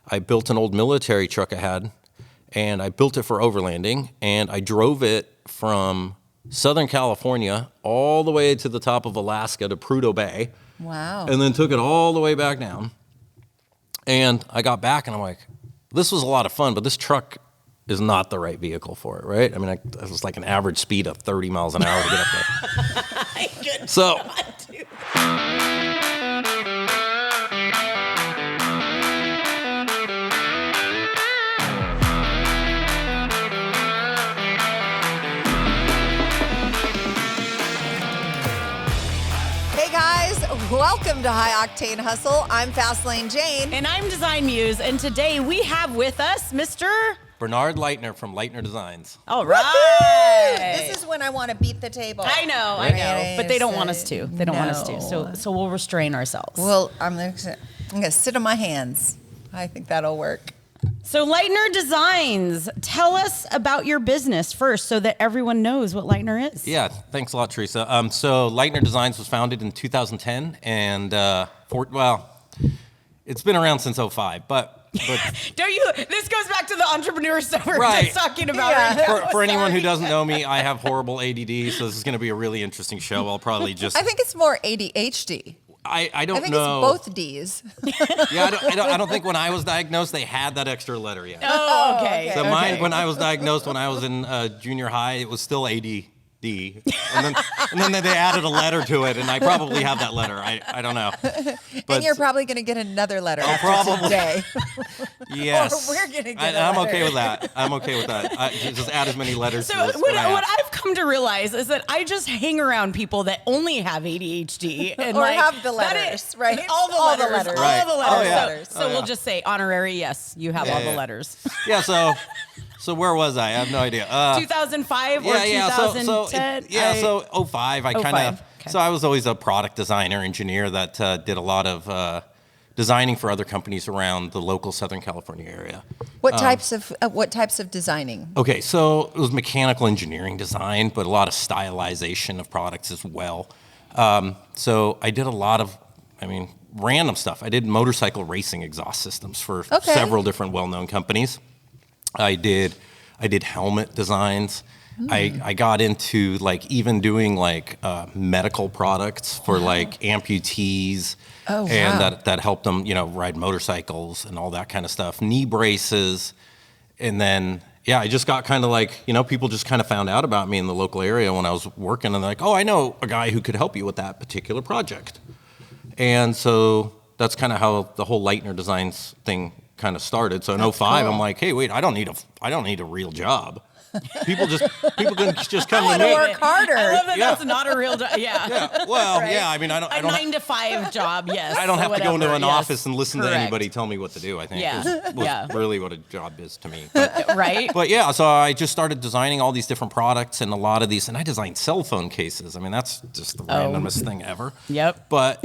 I built an old military truck I had, and I built it for overlanding, and I drove it from Southern California all the way to the top of Alaska to Prudhoe Bay. Wow. And then took it all the way back down. And I got back and I'm like, this was a lot of fun, but this truck is not the right vehicle for it, right? I mean, it was like an average speed of 30 miles an hour to get up there. Good So, welcome to High Octane Hustle. I'm Fastlane Jane. And I'm Design Muse. And today we have with us Mr. Bernhard Leitner from Leitner Designs. All right. This is when I want to beat the table. I know. But they don't want us to. They don't want us to. So we'll restrain ourselves. Well, I'm gonna sit on my hands. I think that'll work. So Leitner Designs, tell us about your business first so that everyone knows what Leitner is. Yeah, thanks a lot, Theresa. So Leitner Designs was founded in 2010, and it's been around since 05, but Don't you? This goes back to the entrepreneur stuff we're right. just talking about. Yeah. Right now. For anyone who doesn't know me, I have horrible ADD, so this is going to be a really interesting show. I'll probably just... I think it's more ADHD. I don't know. I think it's both D's. Yeah, I don't think when I was diagnosed they had that extra letter yet. Oh, okay. So mine, when I was diagnosed when I was in junior high, it was still ADD. And then they added a letter to it, and I probably have that letter. I don't know. But, and you're probably going to get another letter probably. today. Yes. Or we're going to get a I'm letter. okay with that. I'm okay with that. Just add as many letters So to this. what I've come to realize is that I just hang around people that only have ADHD. And or have the letters, right? All the letters. Right. All the letters. Oh, yeah. So we'll just say honorary, yes, you have all the letters. Yeah, so where was I? I have no idea. 2005 or 2010? So 05. I kind of. Okay. So I was always a product designer, engineer that did a lot of designing for other companies around the local Southern California area. What types of designing? Okay, so it was mechanical engineering design, but a lot of stylization of products as well. So I did a lot of, random stuff. I did motorcycle racing exhaust systems for several different well-known companies. I did helmet designs. I got into even doing medical products for amputees. Oh, wow. And that helped them, ride motorcycles and all that kind of stuff. Knee braces. And then, I just got kind of people just kind of found out about me in the local area when I was working, and they're like, oh, I know a guy who could help you with that particular project. And so that's kind of how the whole Leitner Designs thing kind of started. So in 05, cool. I'm like, hey, wait, I don't need a real job. People can just come to me. I want to work harder. I love that that's not a real job. Yeah. Well, right? I don't a 9 to 5 job. Yes. I don't have to go into an office and listen to anybody tell me what to do. I think was really what a job is to me. Right. But so I just started designing all these different products and a lot of these, and I designed cell phone cases. That's just the randomest thing ever. Yep. But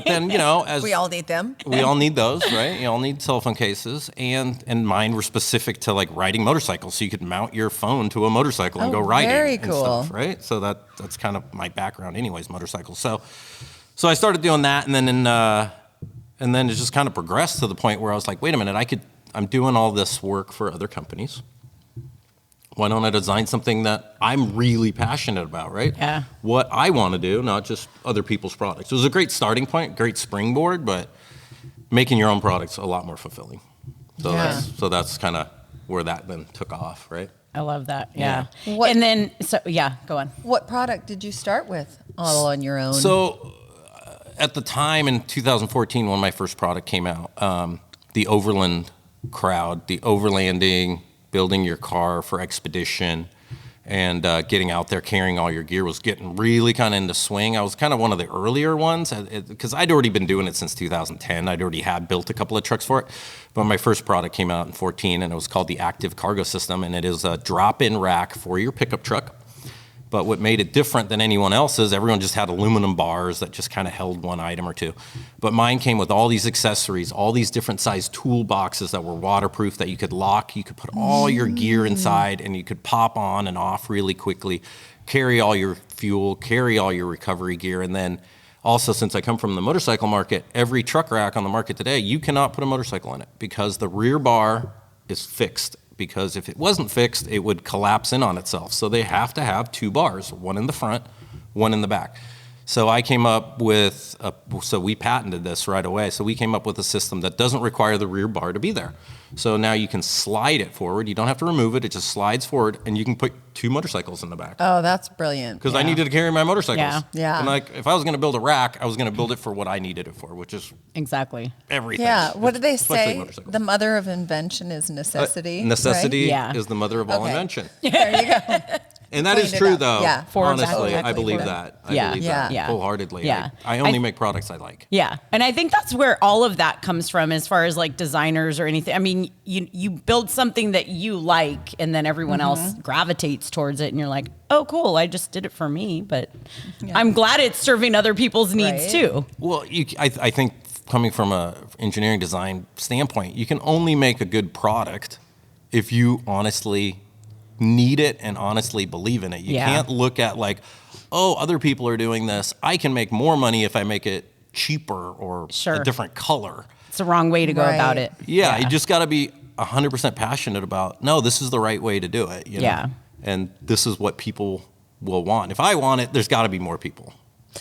then as we all need them. We all need those, right? You all need cell phone cases, and mine were specific to riding motorcycles, so you could mount your phone to a motorcycle and go riding very cool. and stuff, right? So that's kind of my background anyways, motorcycles. So I started doing that, and then it just kind of progressed to the point where I was like, wait a minute, I'm doing all this work for other companies. Why don't I design something that I'm really passionate about, right? Yeah. What I want to do, not just other people's products. It was a great starting point, great springboard, but making your own products a lot more fulfilling. So that's kind of where that then took off, right? I love that. Yeah. And then, go on. What product did you start with all on your own? So at the time in 2014, when my first product came out, the overland crowd, the overlanding, building your car for expedition, and getting out there carrying all your gear was getting really kind of into swing. I was kind of one of the earlier ones because I'd already been doing it since 2010. I'd already had built a couple of trucks for it. But my first product came out in 2014, and it was called the Active Cargo System, and it is a drop-in rack for your pickup truck. But what made it different than anyone else's, everyone just had aluminum bars that just kind of held one item or two. But mine came with all these accessories, all these different size toolboxes that were waterproof that you could lock. You could put all your gear inside, and you could pop on and off really quickly, carry all your fuel, carry all your recovery gear, and then also, since I come from the motorcycle market, every truck rack on the market today, you cannot put a motorcycle in it because the rear bar is fixed. Because if it wasn't fixed, it would collapse in on itself. So they have to have 2 bars, one in the front, one in the back. So I came up with, so we patented this right away. So we came up with a system that doesn't require the rear bar to be there. So now you can slide it forward. You don't have to remove it. It just slides forward, and you can put 2 motorcycles in the back. Oh, that's brilliant. Because I needed to carry my motorcycles. Yeah. Yeah. And like, if I was going to build a rack, I was going to build it for what I needed it for, which is Exactly. everything. Yeah. What do they especially say? motorcycles. The mother of invention is necessity. Necessity right? Yeah. is the mother of all Okay. invention. There you go. And that is Cleaned it true, up. though. Yeah. Honestly, I Exactly. believe that. I Yeah. believe Yeah. that Yeah. wholeheartedly. Yeah. I only make products I like. Yeah. And I think that's where all of that comes from as far as like designers or anything. I mean, you build something that you like and then everyone else gravitates towards it and you're like, oh, cool, I just did it for me. But I'm glad it's serving other people's needs Right. too. Well, I think coming from a engineering design standpoint, you can only make a good product if you honestly need it and honestly believe in it. You Yeah. can't look at like, oh, other people are doing this. I can make more money if I make it cheaper or Sure. a different color. It's the wrong way to go Right. about it. Yeah, you just got to be 100% passionate about, no, this is the right way to do it. You know? Yeah. And this is what people will want. If I want it, there's got to be more people.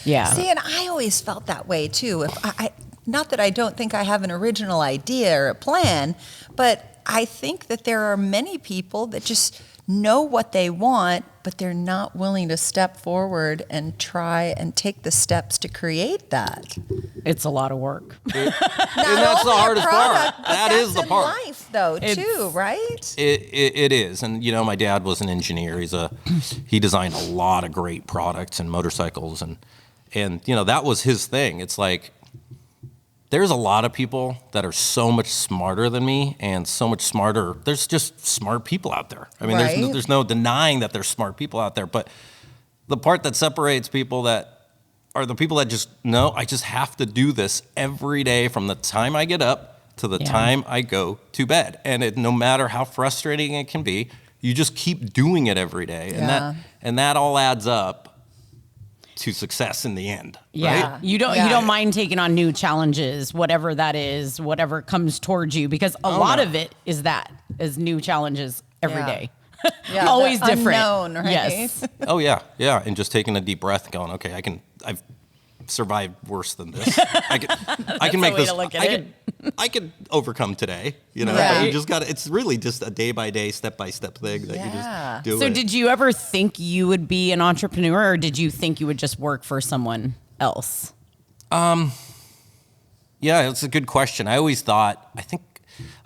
Yeah. See, and I always felt that way too. If I not that I don't think I have an original idea or a plan, but I think that there are many people that just know what they want, but they're not willing to step forward and try and take the steps to create that. It's a lot of work. And that's the hardest part. That is the part. Life, though, It's- too, right? It is. And, you know, my dad was an engineer. He designed a lot of great products and motorcycles. And, you know, that was his thing. It's like, there's a lot of people that are so much smarter than me and so much smarter. There's just smart people out there. I mean, Right. there's no denying that there's smart people out there. But the part that separates people that are the people that just, no, I just have to do this every day from the time I get up to the Yeah. time I go to bed. And no matter how frustrating it can be, you just keep doing it every day. Yeah. And that all adds up to success in the end. Yeah. Right? You don't mind taking on new challenges, whatever that is, whatever comes towards you, because a lot of it is new challenges every Yeah. day. Yeah, Always the different. unknown, right? Yes. Oh yeah, yeah, and just taking a deep breath and going, okay, I've survived worse than this. I can make a way this. to look at I can overcome today. You know, Right. you just got to. It's really just a day by day, step by step thing that Yeah. you just do. So it. did you ever think you would be an entrepreneur, or did you think you would just work for someone else? Yeah, it's a good question. I always thought.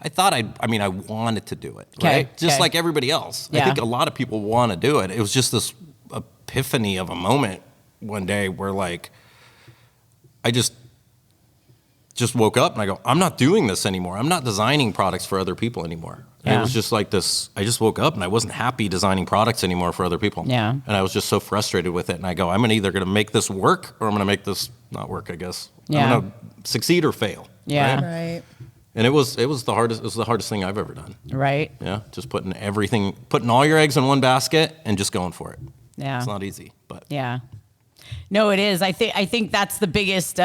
I wanted to do it. Okay, Right, just okay. like everybody else. Yeah. I think a lot of people want to do it. It was just this epiphany of a moment one day where like I just woke up and I go, I'm not doing this anymore. I'm not designing products for other people anymore. And Yeah. it was just like this. I just woke up and I wasn't happy designing products anymore for other people. Yeah. And I was just so frustrated with it. And I go, I'm either going to make this work or I'm going to make this not work, I guess. Yeah. I'm going to succeed or fail. Yeah. Right? Right. And it was the hardest. It was the hardest thing I've ever done. Right. Yeah. Just putting all your eggs in one basket and just going for it. Yeah. It's not easy, but Yeah. No, it is. I think that's the biggest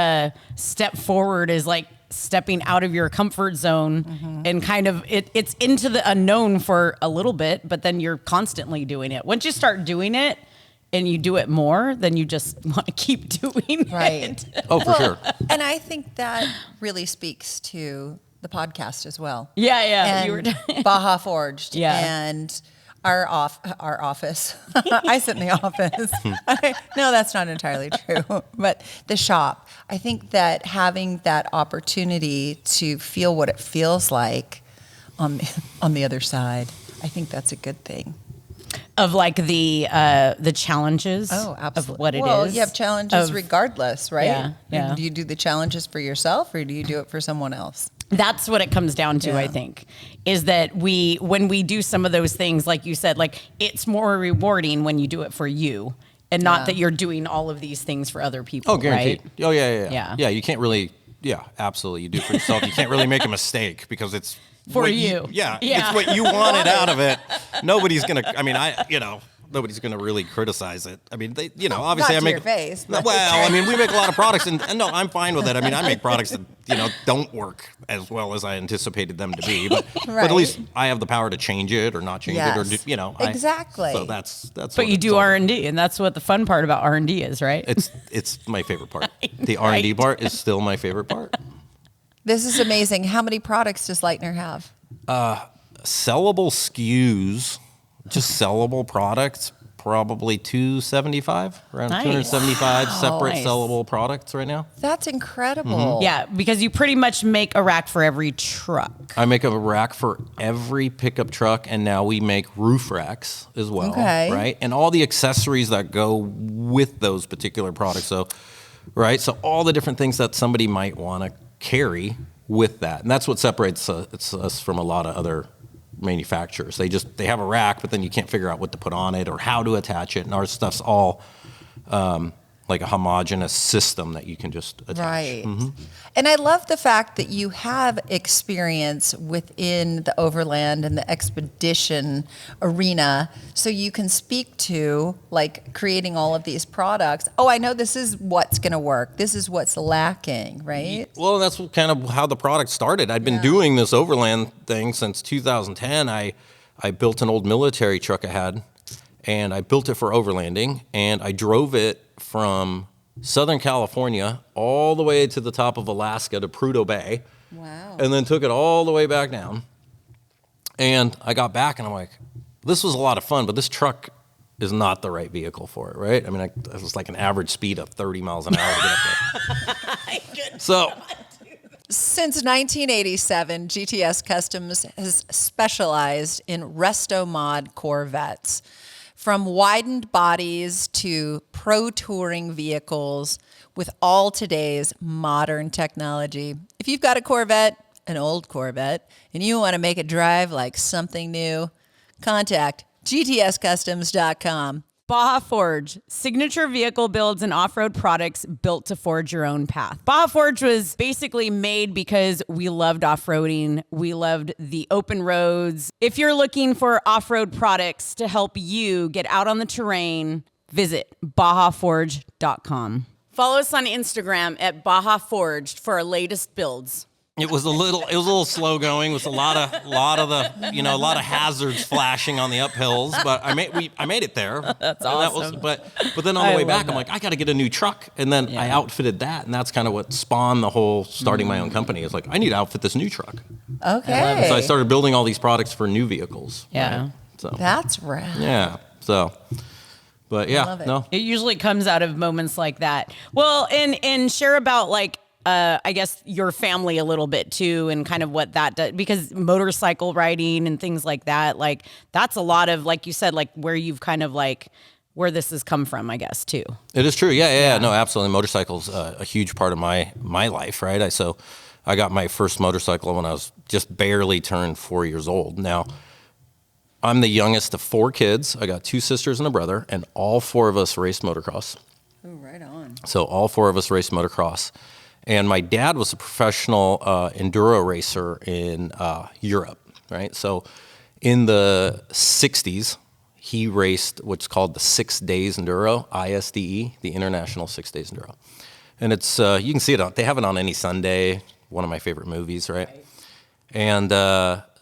step forward is like stepping out of your comfort zone and kind of it's into the unknown for a little bit, but then you're constantly doing it. Once you start doing it and you do it more, then you just want to keep doing Right. it. oh, for sure. And I think that really speaks to the podcast as well. Yeah, yeah. And Baja Forged. Yeah. And our office. I sit in the office. No, that's not entirely true. But the shop. I think that having that opportunity to feel what it feels like on the other side, I think that's a good thing. Of like the challenges of what it is. Well, you have challenges Of- regardless, right? Yeah, yeah. Do you do the challenges for yourself or do you do it for someone else? That's what it comes down to, Yeah. I think, is that when we do some of those things, like you said, like it's more rewarding when you do it for you and not Yeah. that you're doing all of these things for other people. Oh, guaranteed. Right? Oh, yeah. Yeah. Yeah, you can't really, absolutely. You do it for yourself. You can't really make a mistake because it's For what you. Yeah, Yeah. it's what you wanted out of it. Nobody's going to, nobody's going to really criticize it. I mean, they, you know, obviously Not I to make your face, but- well, I mean, we make a lot of products, and no, I'm fine with it. I mean, I make products that, you know, don't work as well as I anticipated them to be, but Right. at least I have the power to change it or not change it, or Yes. you know, Exactly. So that's. But what you it's do all about. R&D, and that's what the fun part about R&D is, right? It's my favorite part. The R&D part is still my favorite part. This is amazing. How many products does Leitner have? Sellable SKUs, just sellable products, probably 275, around Nice. 275 separate Nice. sellable products right now. That's incredible. Yeah, because you pretty much make a rack for every truck. I make a rack for every pickup truck, and now we make roof racks as well, Okay. right? And all the accessories that go with those particular products. So, right? So all the different things that somebody might want to carry with that. And that's what separates us from a lot of other manufacturers. They have a rack, but then you can't figure out what to put on it or how to attach it. And our stuff's all like a homogeneous system that you can just attach. Right. Mm-hmm. And I love the fact that you have experience within the overland and the expedition arena, so you can speak to like creating all of these products. Oh, I know this is what's going to work. This is what's lacking, right? Well, that's kind of how the product started. I'd been doing this overland thing since 2010. I built an old military truck I had, and I built it for overlanding, and I drove it from Southern California all the way to the top of Alaska to Prudhoe Bay. Wow. And then took it all the way back down. And I got back and I'm like, this was a lot of fun, but this truck is not the right vehicle for it, right? I mean, it was like an average speed of 30 miles an hour to get up there. So Since 1987, GTS Customs has specialized in restomod Corvettes. From widened bodies to pro touring vehicles with all today's modern technology. If you've got a Corvette, an old Corvette, and you want to make it drive like something new, contact gtscustoms.com. Baja Forged, signature vehicle builds and off-road products built to forge your own path. Baja Forged was basically made because we loved off-roading. We loved the open roads. If you're looking for off-road products to help you get out on the terrain, visit bajaforged.com. Follow us on Instagram at Baja Forged for our latest builds. it was a little slow going with a lot of hazards flashing on the uphills, but I made it there. That's And awesome. but then on I the way love back, that. I'm like, I got to get a new truck, and then I Yeah. outfitted that, and that's kind of what spawned the whole starting my own company. It's like I need to outfit this new truck, Okay. so I started building all these products for new vehicles. Yeah. right? So That's rad. yeah, so. But yeah, love it. no, It usually comes out of moments like that. Well, and share about like I guess your family a little bit too, and kind of what that does, because motorcycle riding and things like that, like that's a lot of, like you said, like where you've kind of like where this has come from, I guess too. it is true. Yeah. No, absolutely. Motorcycles a huge part of my life, right? I got my first motorcycle when I was just barely turned 4 years old. Now, I'm the youngest of 4 kids. I got 2 sisters and a brother, and all 4 of us raced motocross. Ooh, right on. So all 4 of us raced motocross. And my dad was a professional enduro racer in Europe, right? So in the 60s, he raced what's called the 6 Days Enduro, ISDE, the International 6 Days Enduro. And it's, you can see it, they have it on any Sunday, one of my favorite movies, right? And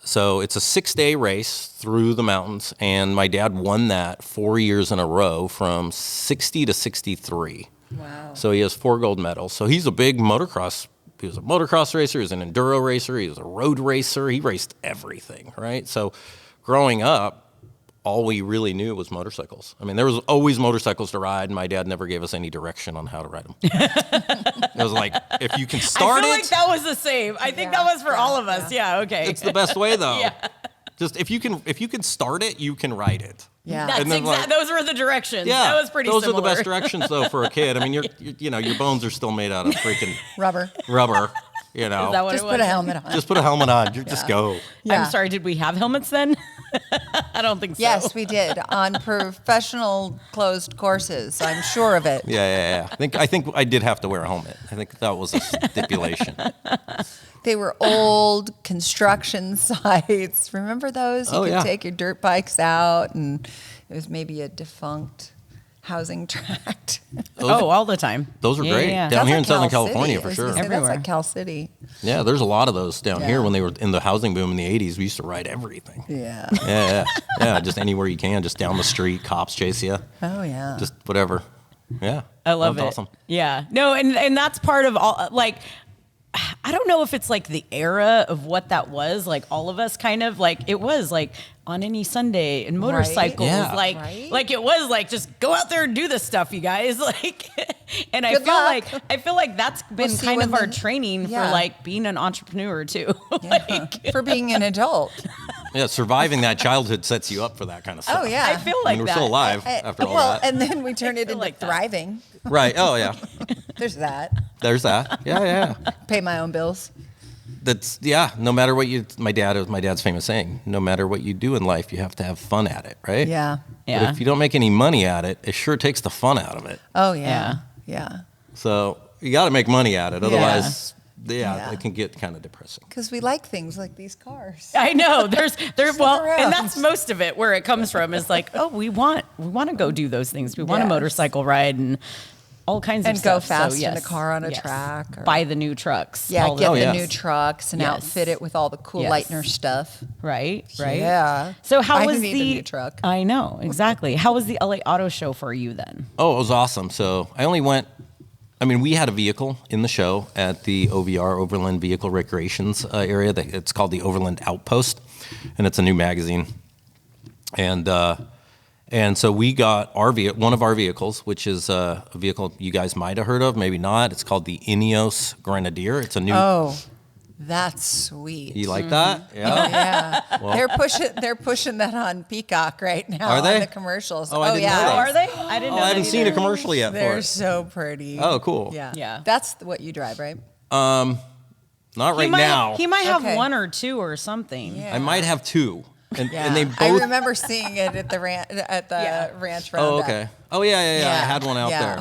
so it's a 6-day race through the mountains, and my dad won that 4 years in a row from 60 to 63. Wow. So he has 4 gold medals. So he's a big motocross. He was a motocross racer. He was an enduro racer. He was a road racer. He raced everything, right? So growing up, all we really knew was motorcycles. I mean, there was always motorcycles to ride, and my dad never gave us any direction on how to ride them. It was like, if you can start I feel it, like that was the same. I think that was for all of us. Yeah. Okay. it's the best way though. Yeah. Just if you can start it, you can ride it. Yeah. That's And then, exact. like- Those were the directions. Yeah, That was pretty those similar. are the best directions though for a kid. I mean, your bones are still made out of freaking Rubber. Is rubber. that what Just it put was? a helmet on. Just put a helmet on. You just go. Yeah. I'm sorry. Did we have helmets then? I don't think so. Yes, we did on professional closed courses. I'm sure of it. Yeah. I think I did have to wear a helmet. I think that was a stipulation. They were old construction sites. Remember those? You could take your dirt bikes out, and it was maybe a defunct housing tract. All the time. Those were great. Yeah. Down That's here in like Southern Cal California, City. for I was sure. gonna say, Everywhere. That's like Cal City. Yeah, there's a lot of those down Yeah. here when they were in the housing boom in the 80s. We used to ride everything. Yeah. Yeah, just anywhere you can, just down the street, cops chase you, Oh, yeah. just whatever. Yeah. I love That's it. awesome. Yeah. No, and that's part of all, like, I don't know if it's like the era of what that was. Like all of us kind of like, it was like on any Sunday and motorcycles, Yeah. like, Right. like it was like, just go out there and do this stuff, you guys. Like, and Good luck. I feel like that's been see kind when of our the- training yeah. for like being an entrepreneur too. For being an adult. Yeah, surviving that childhood sets you up for that kind of stuff. Oh, yeah. I feel I like mean, we're that. still alive after all well, that. and then we turned it feel into like that. thriving. Right. Oh, yeah. There's that. There's that. Yeah. Pay my own bills. That's, yeah, no matter what you, my dad's famous saying, no matter what you do in life, you have to have fun at it, right? Yeah. Yeah. But if you don't make any money at it, it sure takes the fun out of it. Oh, yeah. Yeah. So you got to make money at it. Otherwise, Yeah. it can get kind of depressing. Because we like things like these cars. I know well, around. and that's most of it where it comes from is like, oh, we want to go do those things. We want a Yes. motorcycle ride and all kinds And of go stuff. fast so, in a yes, car on a yes. track or- Buy the new trucks. Yeah, all get the- the yeah. new trucks and Yes. outfit it with all the cool Yes. Leitner stuff. right. Yeah. So how I was need a the new truck. I know, exactly. How was the LA Auto Show for you then? Oh, it was awesome. So we had a vehicle in the show at the OVR, Overland Vehicle Recreations area. It's called the Overland Outpost, and it's a new magazine. And so we got one of our vehicles, which is a vehicle you guys might have heard of, maybe not. It's called the Ineos Grenadier. It's a new. Oh, that's sweet. You like that? Oh, Yeah. yeah. They're pushing that on Peacock right now. Are they? On the commercials. Oh, I didn't yeah. know that. Are they? I didn't Oh, know. I haven't that seen a either. commercial yet for They're it. so pretty. Oh, cool. Yeah. Yeah. That's what you drive, right? Not right now. He might have Okay. one or two or something. Yeah. I might have two, and Yeah. they both. I remember seeing it at the ranch roundup. Oh, okay. Oh, yeah. Yeah. I had one out Yeah.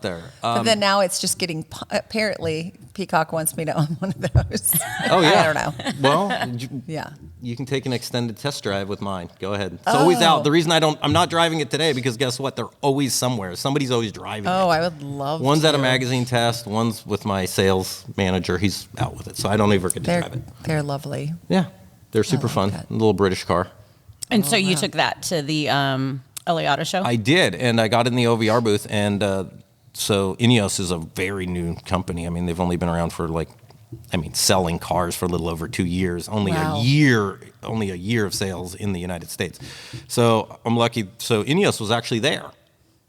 there. But then now it's just getting, apparently, Peacock wants me to own one of those. Oh, yeah. I don't know. Well, Yeah. you can take an extended test drive with mine. Go ahead. It's always out. The reason I'm not driving it today because guess what? They're always somewhere. Somebody's always driving Oh, it. I would love One's to. at a magazine test. One's with my sales manager. He's out with it, so I don't ever get to drive it. They're lovely. Yeah, they're super like fun. that. A little British car. And so you took that to the LA Auto Show? I did, and I got in the OVR booth, and so Ineos is a very new company. I mean, they've only been around for selling cars for a little over 2 years. Only Wow. a year of sales in the United States. So I'm lucky. So Ineos was actually there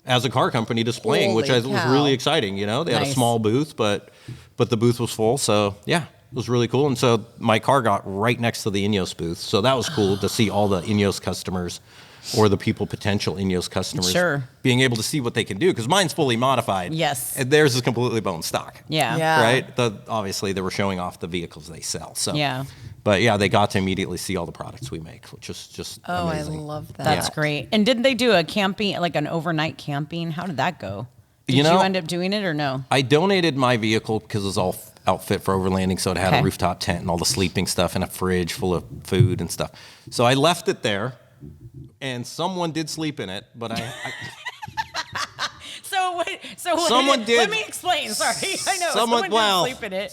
as a car company displaying, which Holy was cow. really exciting. You know, they had a Nice. small booth, but the booth was full. So yeah. It was really cool. And so my car got right next to the Ineos booth. So that was cool to see all the Ineos customers or the potential Ineos customers Sure. being able to see what they can do. Because mine's fully modified. Yes. And theirs is completely bone stock. Yeah. Yeah. Right? Obviously, they were showing off the vehicles they sell. So Yeah. But yeah, they got to immediately see all the products we make, which is just Oh, amazing. I love that. That's great. And didn't they do a camping, like an overnight camping? How did that go? Did You you, know- end up doing it or no? I donated my vehicle because it was all outfit for overlanding, so it had Okay. a rooftop tent and all the sleeping stuff and a fridge full of food and stuff. So I left it there, and someone did sleep in it, but I Someone did- Let me explain. Sorry, I know Someone- wow. did sleep in it.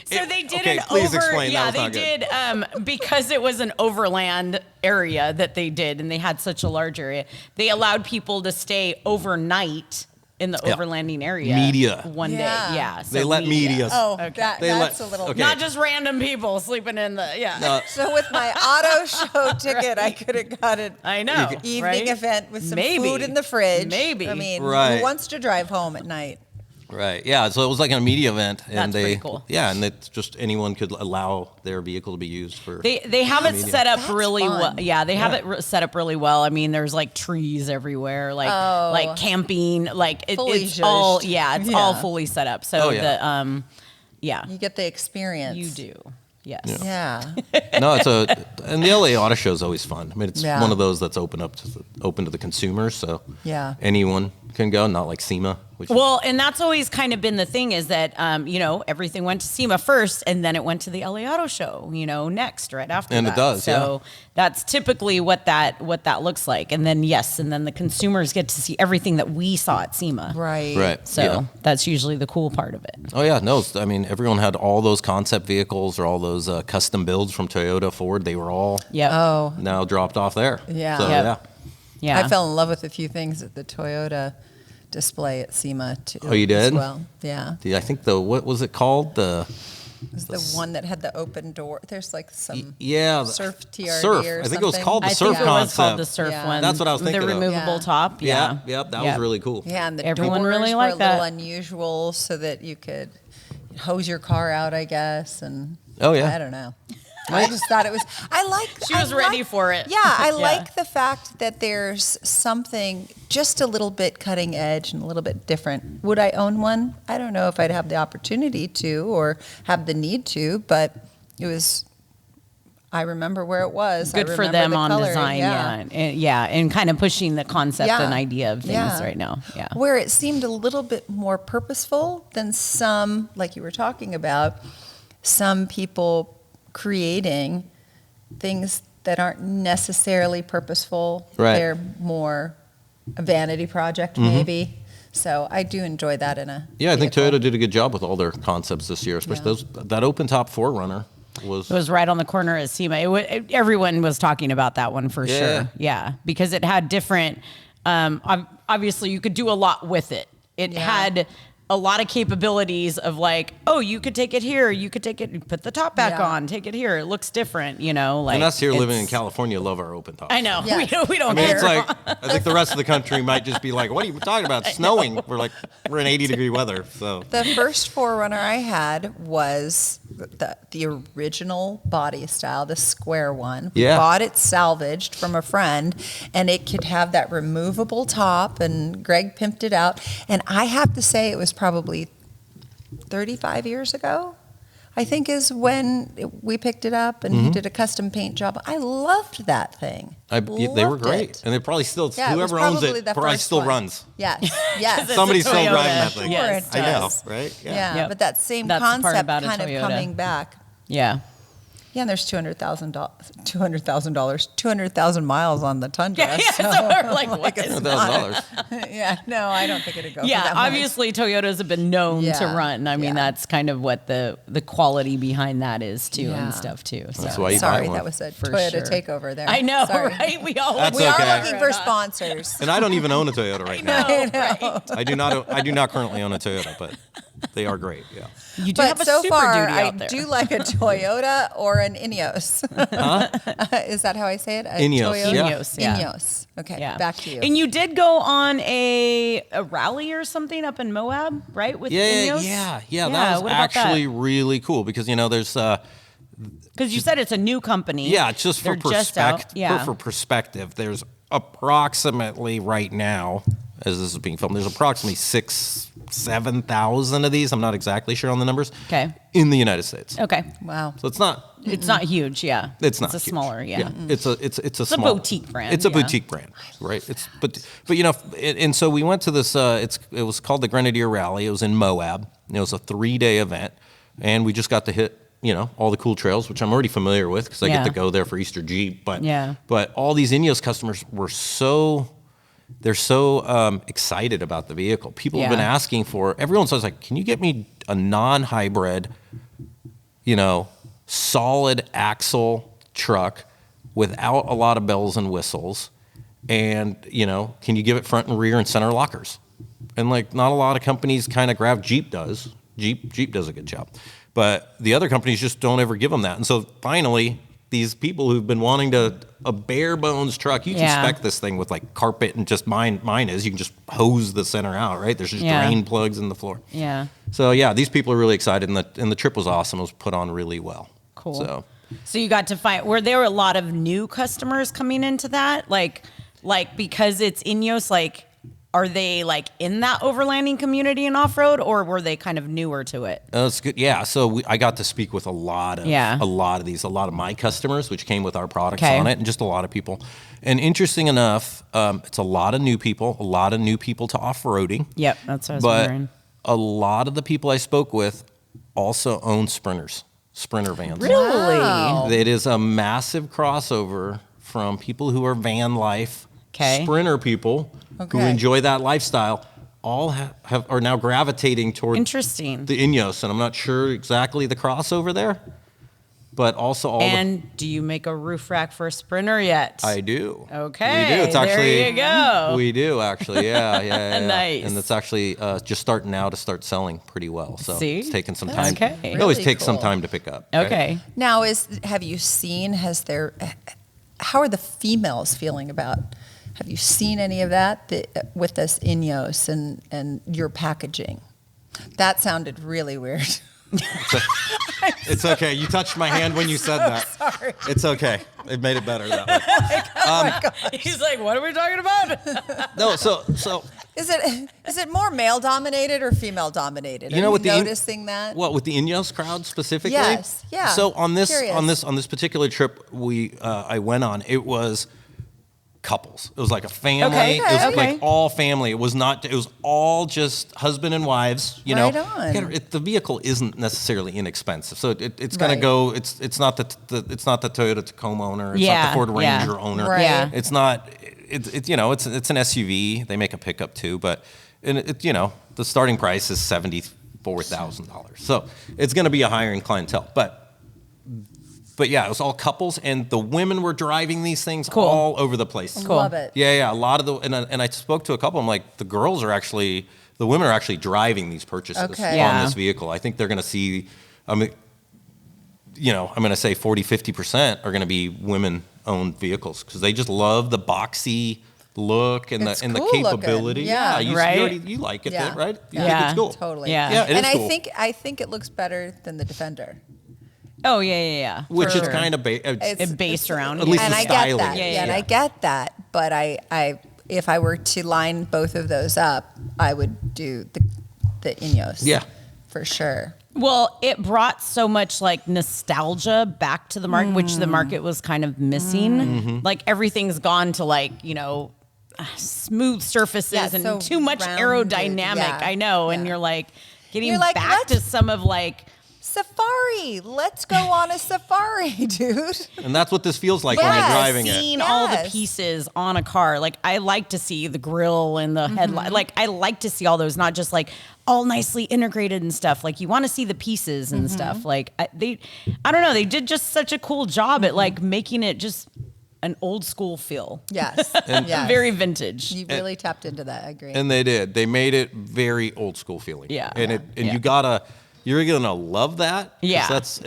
So It- they did okay, an please over. explain. That Yeah, was they not good. did because it was an overland area that they did, and they had such a large area. They allowed people to stay overnight in the Yeah. overlanding area. Media. one Yeah. day. Yeah, so They let media. Oh, Okay. that's a little. okay. Not just random people sleeping in the So with my auto show ticket, I could have got an I know. evening right? event with some Maybe. food in the fridge. Maybe. I mean, Right. who wants to drive home at night? Right. Yeah. So it was like a media event, and That's they pretty cool. Yeah, and it's just anyone could allow their vehicle to be used for. They have it media. set up That's really fun. well. Yeah, they have it set up really well. I mean, there's like trees everywhere, like camping, like Fully it's all zhuzhed. it's all Yeah. fully set up. So Oh, yeah. the yeah, You get the experience. you do. Yes. Yeah. No, and the LA Auto Show is always fun. I mean, it's Yeah. one of those that's open to the consumers. So Yeah. anyone. couldn't go, not like SEMA. Which Well, and that's always kind of been the thing is that, everything went to SEMA first and then it went to the LA Auto Show, next, right after And that. it does, So that's typically what that looks like. And then, and then the consumers get to see everything that we saw at SEMA. Right. So that's usually the cool part of it. Oh yeah, no. I mean, everyone had all those concept vehicles or all those custom builds from Toyota, Ford. They were all now dropped off there. Yeah. So, Yep. Yeah. I fell in love with a few things at the Toyota display at SEMA too. Oh, you did? As well, yeah. I think what was it called? It was the one that had the open door. There's like some surf TRD surf. or I think it was something. called the I surf think it was called concept. the surf Yeah. one. That's what I was thinking The of. removable Yeah. top. Yeah, that was really cool. Yeah, and the Everyone doors really were liked a little that. unusual so that you could hose your car out, I guess. And Oh, yeah. I don't know. I just thought it was. She was ready for it. Yeah, I Yeah. like the fact that there's something just a little bit cutting edge and a little bit different. Would I own one? I don't know if I'd have the opportunity to or have the need to, but it was. I remember where it was. Good I for remember them the on color, design, and kind of pushing the concept Yeah. and idea of things right now. Yeah. Where it seemed a little bit more purposeful than some, like you were talking about, some people creating things that aren't necessarily purposeful. Right. They're more a vanity project, maybe. So I do enjoy that in a Yeah, I think vehicle. Toyota did a good job with all their concepts this year, especially that open top 4Runner was. It was right on the corner at SEMA. Everyone was talking about that one for sure. Yeah, because it had different. Obviously, you could do a lot with it. It had a lot of capabilities of like, oh, you could take it here, you could take it, put the top back on, take it here. It looks different, Like and us here living in California love our open top. I know. Yes. We don't I mean, care. it's like I think the rest of the country might just be like, "What are you talking about? It's snowing." We're in 80-degree weather, so The first 4Runner I had was the original body style, the square one. We Yeah. bought it salvaged from a friend, and it could have that removable top, and Greg pimped it out. And I have to say it was probably 35 years ago, I think, is when we picked it up, and he did a custom paint job. I loved that thing. they were Loved great, it. and it probably still Yeah, it was whoever owns probably it the probably first still one. runs. Yes, yes. It's Somebody's a still Toyota. driving that thing. Sure Yes. it I know, does. right? Yeah, Yep. but that same That's the part concept about a kind of Toyota. coming back. Yeah. Yeah, and there's $200,000 miles on the Tundra. Yeah, so, so we're like, what is $100,000. yeah, no, I don't think it'd go. for Yeah, that much. obviously Toyotas have been known to Yeah, run. I mean, yeah. that's kind of what the quality behind that is too, Yeah. and stuff too. So. That's why you buy Sorry, one. that was a For Toyota sure. takeover there. I know, Sorry. right? We all That's We okay. are looking for sponsors. And I don't even own a Toyota right now. I know, right? I do not currently own a Toyota, but they are great. Yeah. You do have But a so Super far, Duty I out there. do like a Toyota or an Ineos. Is that how I say it? A Ineos, Toyota? yeah. Ineos, yeah. Ineos. Okay, Yeah. back to you. And you did go on a rally or something up in Moab, right? With Ineos? Yeah. Yeah, That was what about that? actually really cool because there's Because you said it's a new company. yeah, it's just for They're just out. perspective. Yeah. For perspective, there's approximately right now, as this is being filmed, there's approximately 7,000 of these. I'm not exactly sure on the numbers. Okay. In the United States. Okay. Wow. So it's not. It's not huge, yeah. It's not. It's a huge. smaller, yeah. It's a a small boutique brand, It's a yeah. boutique brand, right? But and so we went to this. It was called the Grenadier Rally. It was in Moab. It was a 3-day event, and we just got to hit all the cool trails, which I'm already familiar with because I Yeah. get to go there for Easter Jeep. But Yeah. but all these Ineos customers were so excited about the vehicle. People have been Yeah. asking for. Everyone's always like, "Can you get me a non-hybrid, solid axle truck without a lot of bells and whistles? And can you give it front and rear and center lockers?" And like, not a lot of companies kind of grab. Jeep does. Jeep does a good job, but the other companies just don't ever give them that. And so finally, these people who've been wanting a bare bones truck, you can Yeah. spec this thing with like carpet and just mine is you can just hose the center out, right? There's just Yeah. drain plugs in the floor. Yeah. So yeah, these people are really excited, and the trip was awesome. It was put on really well. Cool. So you got to find, were there a lot of new customers coming into that? Like because it's Ineos, like are they like in that overlanding community and off-road, or were they kind of newer to it? That's good. Yeah. So I got to speak with a lot of my customers, which came with our products on it, and just a lot of people. And interesting enough, it's a lot of new people to off-roading. Yep, that's what I was but wondering. a lot of the people I spoke with also own sprinter vans. Really? Wow. It is a massive crossover from people who are van life, sprinter people who enjoy that lifestyle, all are now gravitating toward Interesting. the Ineos. And I'm not sure exactly the crossover there, but also all do you make a roof rack for a sprinter yet? I do. Okay, We do. It's actually, there you go. We do, actually. Yeah. Nice. And it's actually just starting now to start selling pretty well. So See? it's taking some time. Okay. It always Really takes some cool. time to pick up. Okay. Now, have you seen, how are the females feeling about, have you seen any of that with this Ineos and your packaging? That sounded really weird. It's okay. You touched my hand when you said that. Sorry. It's okay. It made it better that way. He's like, what are we talking about? No, so Is it more male dominated or female dominated? you know Are what you the noticing that? What with the Ineos crowd specifically? Yes, yeah. So on this Curious. particular trip I went on, it was couples. It was like a family. Okay, It was okay. like all family. It was all just husband and wives. You Right know, on. the vehicle isn't necessarily inexpensive, so it's going Right. to go. It's not the Toyota Tacoma owner. It's not Yeah, the Ford yeah. Ranger owner. Right. Yeah. It's not. It's an SUV. They make a pickup too, but the starting price is $74,000. So it's going to be a higher end clientele, But yeah, it was all couples, and the women were driving these things all over the place. Cool. Love it. Yeah. A lot of and I spoke to a couple. I'm like, the women are actually driving these purchases Okay. Yeah. on this vehicle. I think they're going to see. I'm going to say 40-50% are going to be women-owned vehicles because they just love the boxy look and It's the cool capability. looking. Yeah. You like it, Yeah. right? You Yeah. think it's cool. Totally. Yeah. Yeah, it and is cool. I think it looks better than the Defender. Oh, yeah. Which For is sure. kind of It's based around. At least and the I styling. get that. Yeah, And yeah. I get that. But I if I were to line both of those up, I would do the Ineos. Yeah. For sure. Well, it brought so much like nostalgia back to the market, which the market was kind of missing. Mm-hmm. Like everything's gone to like, smooth surfaces Yeah, and so too much rounded, aerodynamic. yeah, I know. And yeah. you're like getting You're like, back to let's- some of like, Safari. Let's go on a safari, dude. And that's what this feels like when Yes. you're driving it. seeing all the Yes. pieces on a car. Like I like to see the grill and the headlight. Like I like to see all those, not just like all nicely integrated and stuff. Like you want to see the pieces and stuff. Like I don't know. They did just such a cool job at like making it just an old school feel. Yes. Yes. Very vintage. You really tapped into that. I agree. And they did. They made it very old school feeling. Yeah. And Yeah. you're gonna love that. 'Cause Yeah. That's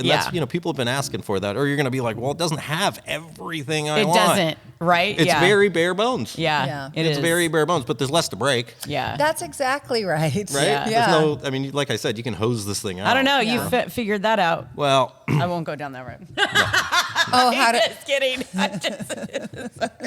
people have been asking for that. Or you're gonna be like, well, it doesn't have everything I It want. doesn't, right? It's Yeah. very bare bones. Yeah. Yeah. It It's is. very bare bones, but there's less to break. Yeah. That's exactly right. Right? Yeah. Yeah. There's no. I mean, like I said, you can hose this thing out. I don't know. Yeah. You figured that out. Well, I won't go down that road. Oh, how to Just kidding.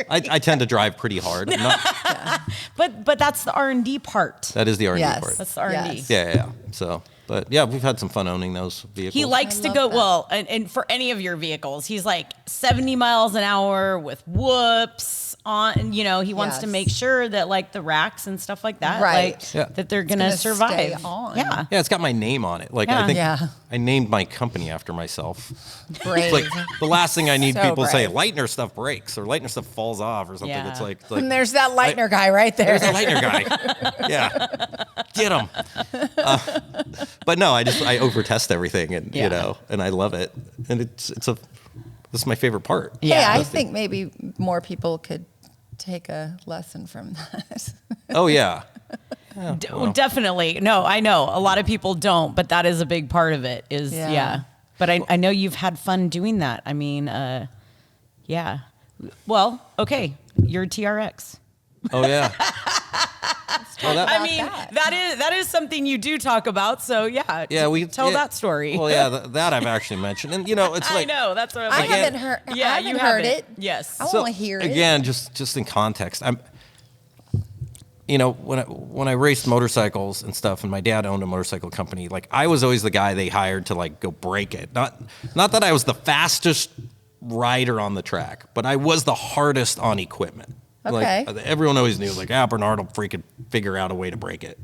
I tend to drive pretty hard. I'm not- But that's the R&D part. that is the R&D Yes. part. That's the R&D. Yes. Yeah. So, but yeah, we've had some fun owning those vehicles. He likes I to love go, that. well, and for any of your vehicles, he's like 70 miles an hour with whoops on, and he wants to Yes. make sure that like the racks and stuff like that, Right. like Yeah. that they're going to gonna survive. stay on. Yeah. Yeah, it's got my name on it. Like Yeah. I think Yeah. I named my company after myself. brave. It's like the last thing I need So people to say, brave. Leitner stuff breaks or Leitner stuff falls off or something. Yeah. It's like and there's that Leitner guy right there. there's a Leitner guy. Yeah, get him. But no, I overtest everything, and Yeah. and I love it, and this is my favorite part. Yeah. Hey, I Testing. think maybe more people could take a lesson from that. Oh yeah, Definitely. No, I know a lot of people don't, but that is a big part of it is, Yeah. yeah. But I know you've had fun doing that. I mean, yeah. Well, okay. You're a TRX. oh yeah. Well, that, I mean, that is something you do talk about. So yeah, we tell that story. Well, yeah, that I've actually mentioned, and it's I like know that's what I'm I like. haven't heard. Yeah, I you haven't heard haven't. it. Yes. I want to hear it. again, just in context, when I raced motorcycles and stuff, and my dad owned a motorcycle company, like I was always the guy they hired to like go break it. Not that I was the fastest rider on the track, but I was the hardest on equipment. Okay. Like everyone always knew, like, Bernhard will freaking figure out a way to break it.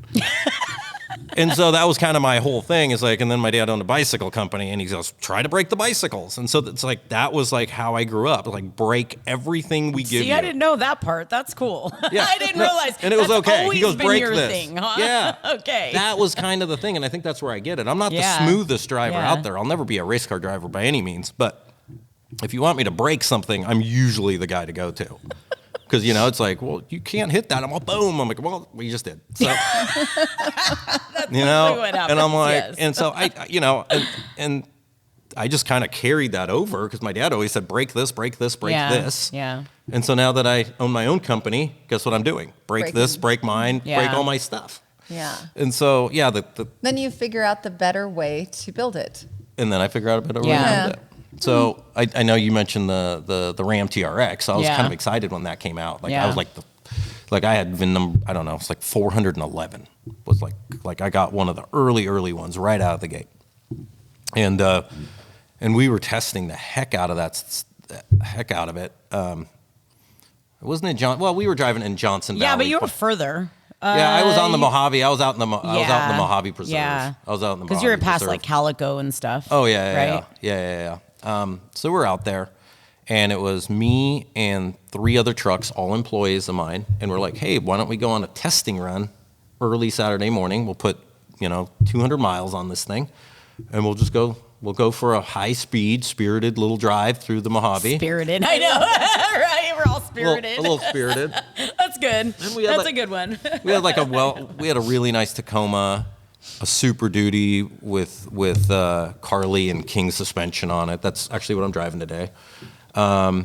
And so that was kind of my whole thing is like, and then my dad owned a bicycle company and he goes, try to break the bicycles. And so it's like, that was like how I grew up, like break everything we give you. See, I didn't know that part. That's cool. Yeah. I didn't realize. And it was that's okay. Always He goes, been break your this. thing, huh? Yeah. Okay. That was kind of the thing. And I think that's where I get it. I'm not Yeah. the smoothest driver Yeah. out there. I'll never be a race car driver by any means. But if you want me to break something, I'm usually the guy to go to. Because, it's like, well, you can't hit that. I'm all boom. I'm like, well, we just did. So, That's what happens, and I'm like, yes. and so and I just kind of carried that over because my dad always said, break this, break this, break this. Yeah. And so now that I own my own company, guess what I'm doing? Break this, break mine, break Yeah. all my stuff. Yeah. And so, yeah, Then you figure out the better way to build it. and then I figure out a better way Yeah. to do it. So I know you mentioned the Ram TRX. I was Yeah. kind of excited when that came out. Like Yeah. I was like I had VIN number, I don't know, it's like 411 was like I got one of the early ones right out of the gate. And we were testing the heck out of it. Wasn't it John? Well, we were driving in Johnson Valley. Yeah, but you were further. Yeah, I was on the you- Mojave. I was out in the Mojave Preserve. Yeah. I was out in the Mojave Because you were past Preserve. like Calico and stuff. Oh yeah, right? yeah. So we're out there, and it was me and 3 other trucks, all employees of mine, and we're like, hey, why don't we go on a testing run early Saturday morning? We'll put 200 miles on this thing, and we'll just go. We'll go for a high-speed, spirited little drive through the Mojave. Spirited. I know. Right? We're all spirited. A little spirited. That's good. we had, That's like- a good one. We had we had a really nice Tacoma, a Super Duty with Carly and King suspension on it. That's actually what I'm driving today. A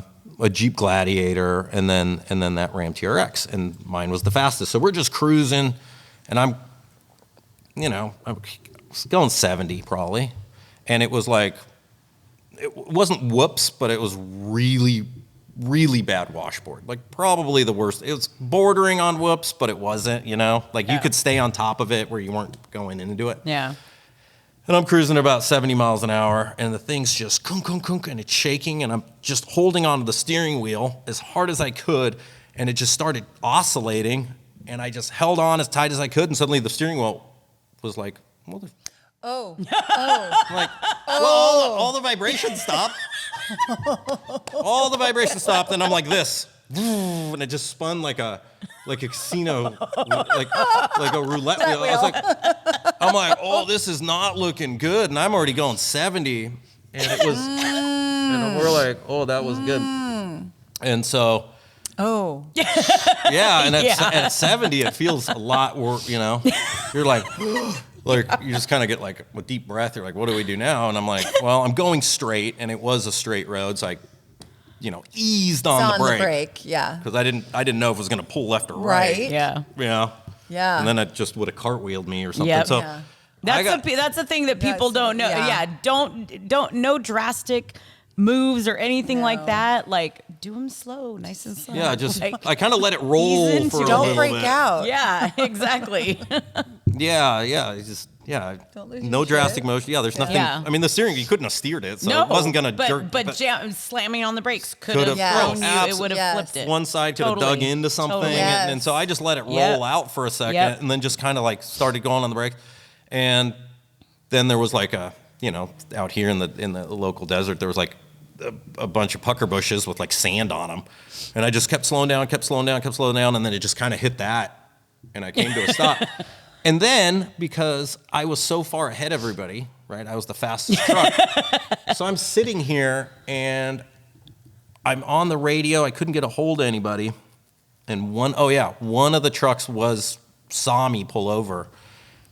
Jeep Gladiator, and then that Ram TRX, and mine was the fastest. So we're just cruising, and I'm going 70 probably, and it was like, it wasn't whoops, but it was really, really bad washboard. Like probably the worst. It was bordering on whoops, but it wasn't, like you could stay on top of it where you weren't going into it. Yeah. And I'm cruising about 70 miles an hour, and the thing's just kunk, kunk, kunk, and it's shaking, and I'm just holding onto the steering wheel as hard as I could, and it just started oscillating, and I just held on as tight as I could, and suddenly the steering wheel was like, Oh. I'm like, well, all the vibrations stopped. All the vibrations stopped, and I'm like this, and it just spun like a casino, like a roulette wheel. I'm like, oh, this is not looking good, and I'm already going 70, and it was, and we're like, oh, that was good, and so. Oh. Yeah, and Yeah. at 70, it feels a lot worse, You're like you just kind of get like a deep breath. You're like, what do we do now? And I'm like, well, I'm going straight, and it was a straight road, so I, eased on the brake. Yeah. Because I didn't know if it was going to pull left or right. Right. Yeah. Yeah. And then it just would have cartwheeled me or something. Yep. So Yeah. That's the thing that people That's- don't know. yeah. Yeah. Don't no drastic moves or anything No. like that. Like do them slow, nice and slow. yeah, just Like, I kind of let it roll ease into for a it. little Don't freak bit. out. yeah, exactly. Yeah. It's just Don't lose no your drastic shit. motion. Yeah, there's nothing. Yeah. I mean, the steering you couldn't have steered it, so no, it wasn't gonna jerk. But slamming on the brakes could Could've- have thrown Yes. you. It would have Yes. flipped it. One side could have Totally. dug into something, Totally. and so I just let it roll Yep. out for a second, Yep. and then just kind of like started going on the brake, and then there was like out here in the local desert, there was like a bunch of pucker bushes with like sand on them, and I just kept slowing down, and then it just kind of hit that, and I came to a stop. And then, because I was so far ahead of everybody, right? I was the fastest truck. So I'm sitting here, and I'm on the radio. I couldn't get a hold of anybody. And one of the trucks saw me pull over,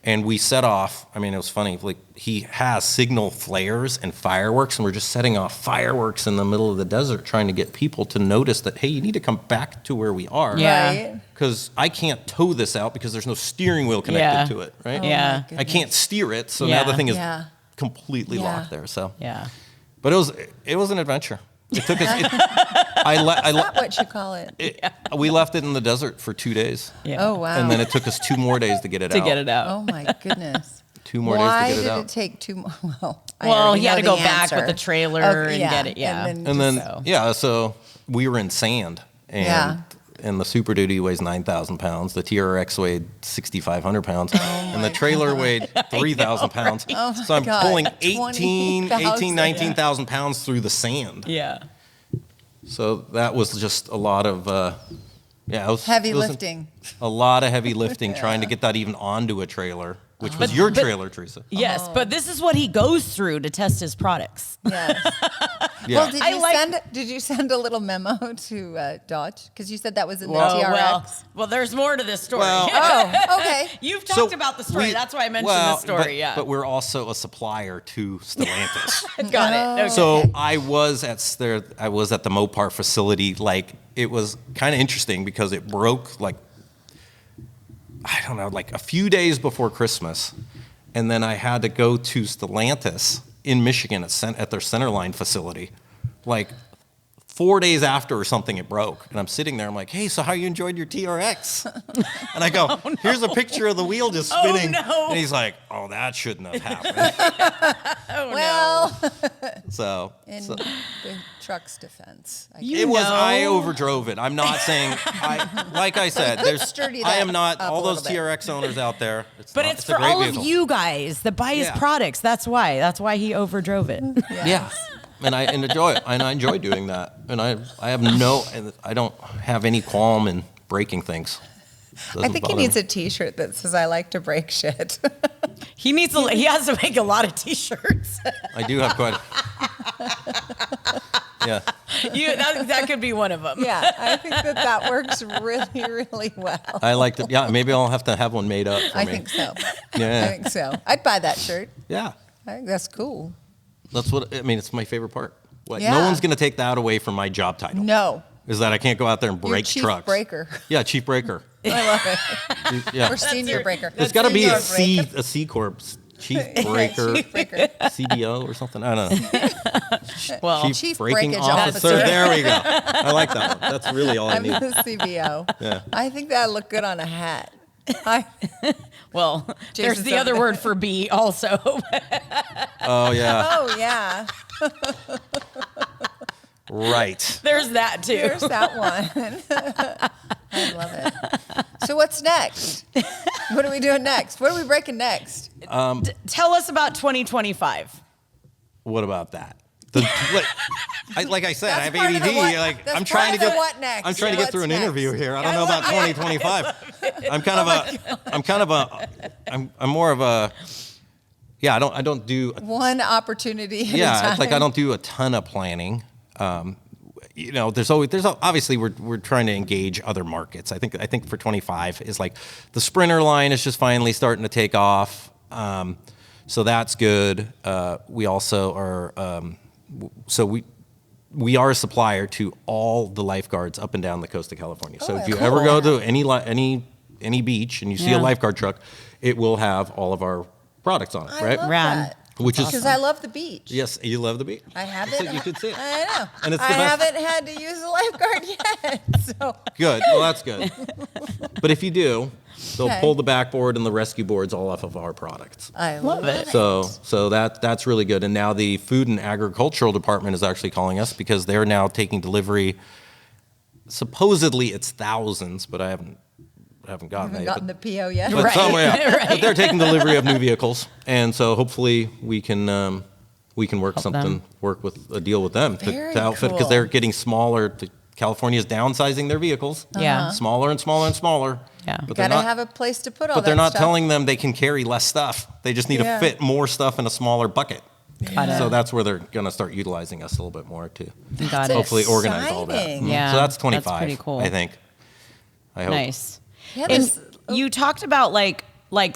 and we set off. I mean, it was funny. Like, he has signal flares and fireworks, and we're just setting off fireworks in the middle of the desert, trying to get people to notice that, hey, you need to come back to where we are. Yeah. Right. Because I can't tow this out because there's no steering wheel connected Yeah. to it, right? Oh, Yeah. my I can't steer it, so Yeah. now the thing is Yeah. completely Yeah. locked there. So, Yeah. but it was an adventure. It took us. Is that what you call it? We left it in the desert for 2 days. Yeah. Oh, wow. And then it took us 2 more days to get it out. To get it out. Oh, my goodness. 2 more days Why to get it did out. it take 2 more? Well, I Well, already he had know to go the back answer. with the trailer Okay, and get it. Yeah. And And then, So- so we were in sand. And the Super Duty weighs 9,000 pounds. The TRX weighed 6,500 pounds. And the trailer weighed 3,000 pounds. Oh, my so I'm God. pulling 18, 20,000. 19,000 pounds through the sand. Yeah. So that was just a lot of, it was Heavy it was lifting. A lot of heavy lifting trying to get that even onto a trailer, which was your trailer, Theresa. Yes, but this is what he goes through to test his products. Yes. Yeah. Well, did you send a little memo to Dodge? Because you said that was in the TRX. Well, there's more to this story. Well, Oh, okay. You've talked about the story. That's why I mentioned this story. But we're also a supplier to Stellantis. Got it. Okay. So I was at the Mopar facility. Like, it was kind of interesting because it broke like, I don't know, like a few days before Christmas. And then I had to go to Stellantis in Michigan at their Centerline facility. Like 4 days after or something, it broke. And I'm sitting there, I'm like, hey, so how you enjoyed your TRX? And I go, here's a picture of the wheel just spinning. Oh, no. And he's like, oh, that shouldn't have happened. Well, So in the truck's defense, I You it was, know. I overdrove it. I'm not saying, like I said, sturdy I that am not, up all a those little bit. TRX owners out there. But not- it's a for great all vehicle. of you guys that buy his Yeah. products. That's why. That's why he overdrove it. Yeah. And I enjoy it. And I enjoy doing that. And I don't have any qualm in breaking things. I think he needs a T-shirt that says "I like to break shit." He has to make a lot of T-shirts. I do have quite. Yeah. That could be one of them. Yeah, I think that works really, really well. I like to. Yeah. Maybe I'll have to have one made up for I me. think so. Yeah. I think so. I'd buy that shirt. Yeah. I think that's cool. That's what I mean. It's my favorite part. Like, Yeah. no one's going to take that away from my job title. No, Is that I can't go out there and you're break chief trucks. breaker. Yeah, chief breaker. I love it. Yeah. Or senior breaker. There's got to be a Senior breaker. C corp, chief breaker, Chief breaker. CBO or something. I don't know. Well, Chief Breaking breakage officer. officer. There we go. I like that one. That's really all I I'm need. the CBO. Yeah. I think that'd look good on a hat. well, there's Jason's the other over word for B also. Oh yeah. Oh yeah, Right. There's that too. there's that one. I love it. So what's next? What are we doing next? What are we breaking next? Tell us about 2025. What about that? Like I said, I have That's part of ADD. the what- Like that's I'm trying to part of get. the what next. I'm trying to Yeah, get through an what's interview next? here. I don't know about 2025. I'm more of a. Yeah, I don't do. One opportunity at a Yeah, time. it's like I don't do a ton of planning. There's obviously we're trying to engage other markets. I think for 25 is like the Sprinter line is just finally starting to take off. So that's good. We also are we are a supplier to all the lifeguards up and down the coast of California. So if you cool. ever go to any beach and you see a Yeah. lifeguard truck, it will have all of our products on it, I right? love Rad. that. Which is Because I love the beach. yes, you love the beach. I have So it. you should see it. I know. And it's the I best. haven't had to use a lifeguard yet. So Good. Well, that's good. But if you do, they'll Okay. pull the backboard and the rescue boards all off of our products. I love it. So that's really good. And now the Food and Agricultural Department is actually calling us because they're now taking delivery. Supposedly it's thousands, but I haven't gotten Haven't it. gotten the PO yet. But Right. somewhere, Right. but they're taking delivery of new vehicles, and so hopefully we can work Help something, them. work with a deal with them Very to outfit because cool. they're getting smaller. California's downsizing their vehicles, Yeah. smaller and smaller and smaller. Yeah. but they're Gotta not. have a place to put all But that they're not stuff. telling them they can carry less stuff. They just need Yeah. to fit more stuff in a smaller bucket. Got it. So that's where they're going to start utilizing us a little bit more to Got it. hopefully organize all that. exciting. Yeah, So that's that's 25. pretty cool. I think. I hope. Nice. Yeah, And this- you talked about like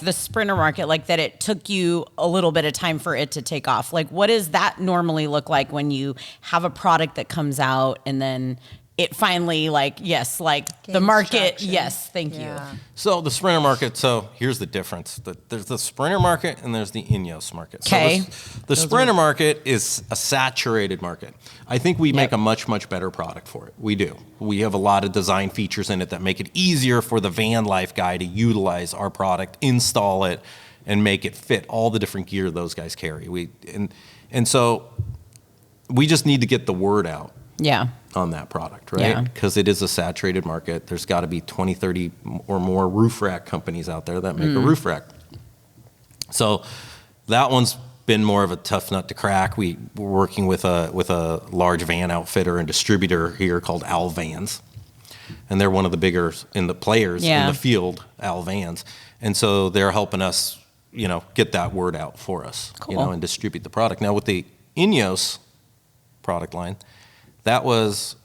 the Sprinter market, like that it took you a little bit of time for it to take off. Like, what does that normally look like when you have a product that comes out and then it finally yes, like the Gains market. traction. Yes, thank you. Yeah. So the Sprinter market, so here's the difference. There's the Sprinter market and there's the Ineos market. Okay. So the Sprinter market is a saturated market. I think we make Yep. a much, much better product for it. We do. We have a lot of design features in it that make it easier for the van life guy to utilize our product, install it, and make it fit all the different gear those guys carry. And so we just need to get the word out Yeah. on that product, right? Yeah. Because it is a saturated market. There's got to be 20, 30 or more roof rack companies out there that make a roof rack. So that one's been more of a tough nut to crack. We're working with a large van outfitter and distributor here called Al Vans. And they're one of the bigger players in the field, Al Vans. And so they're helping us, get that word out for us, Cool. and distribute the product. Now with the Ineos product line, that was,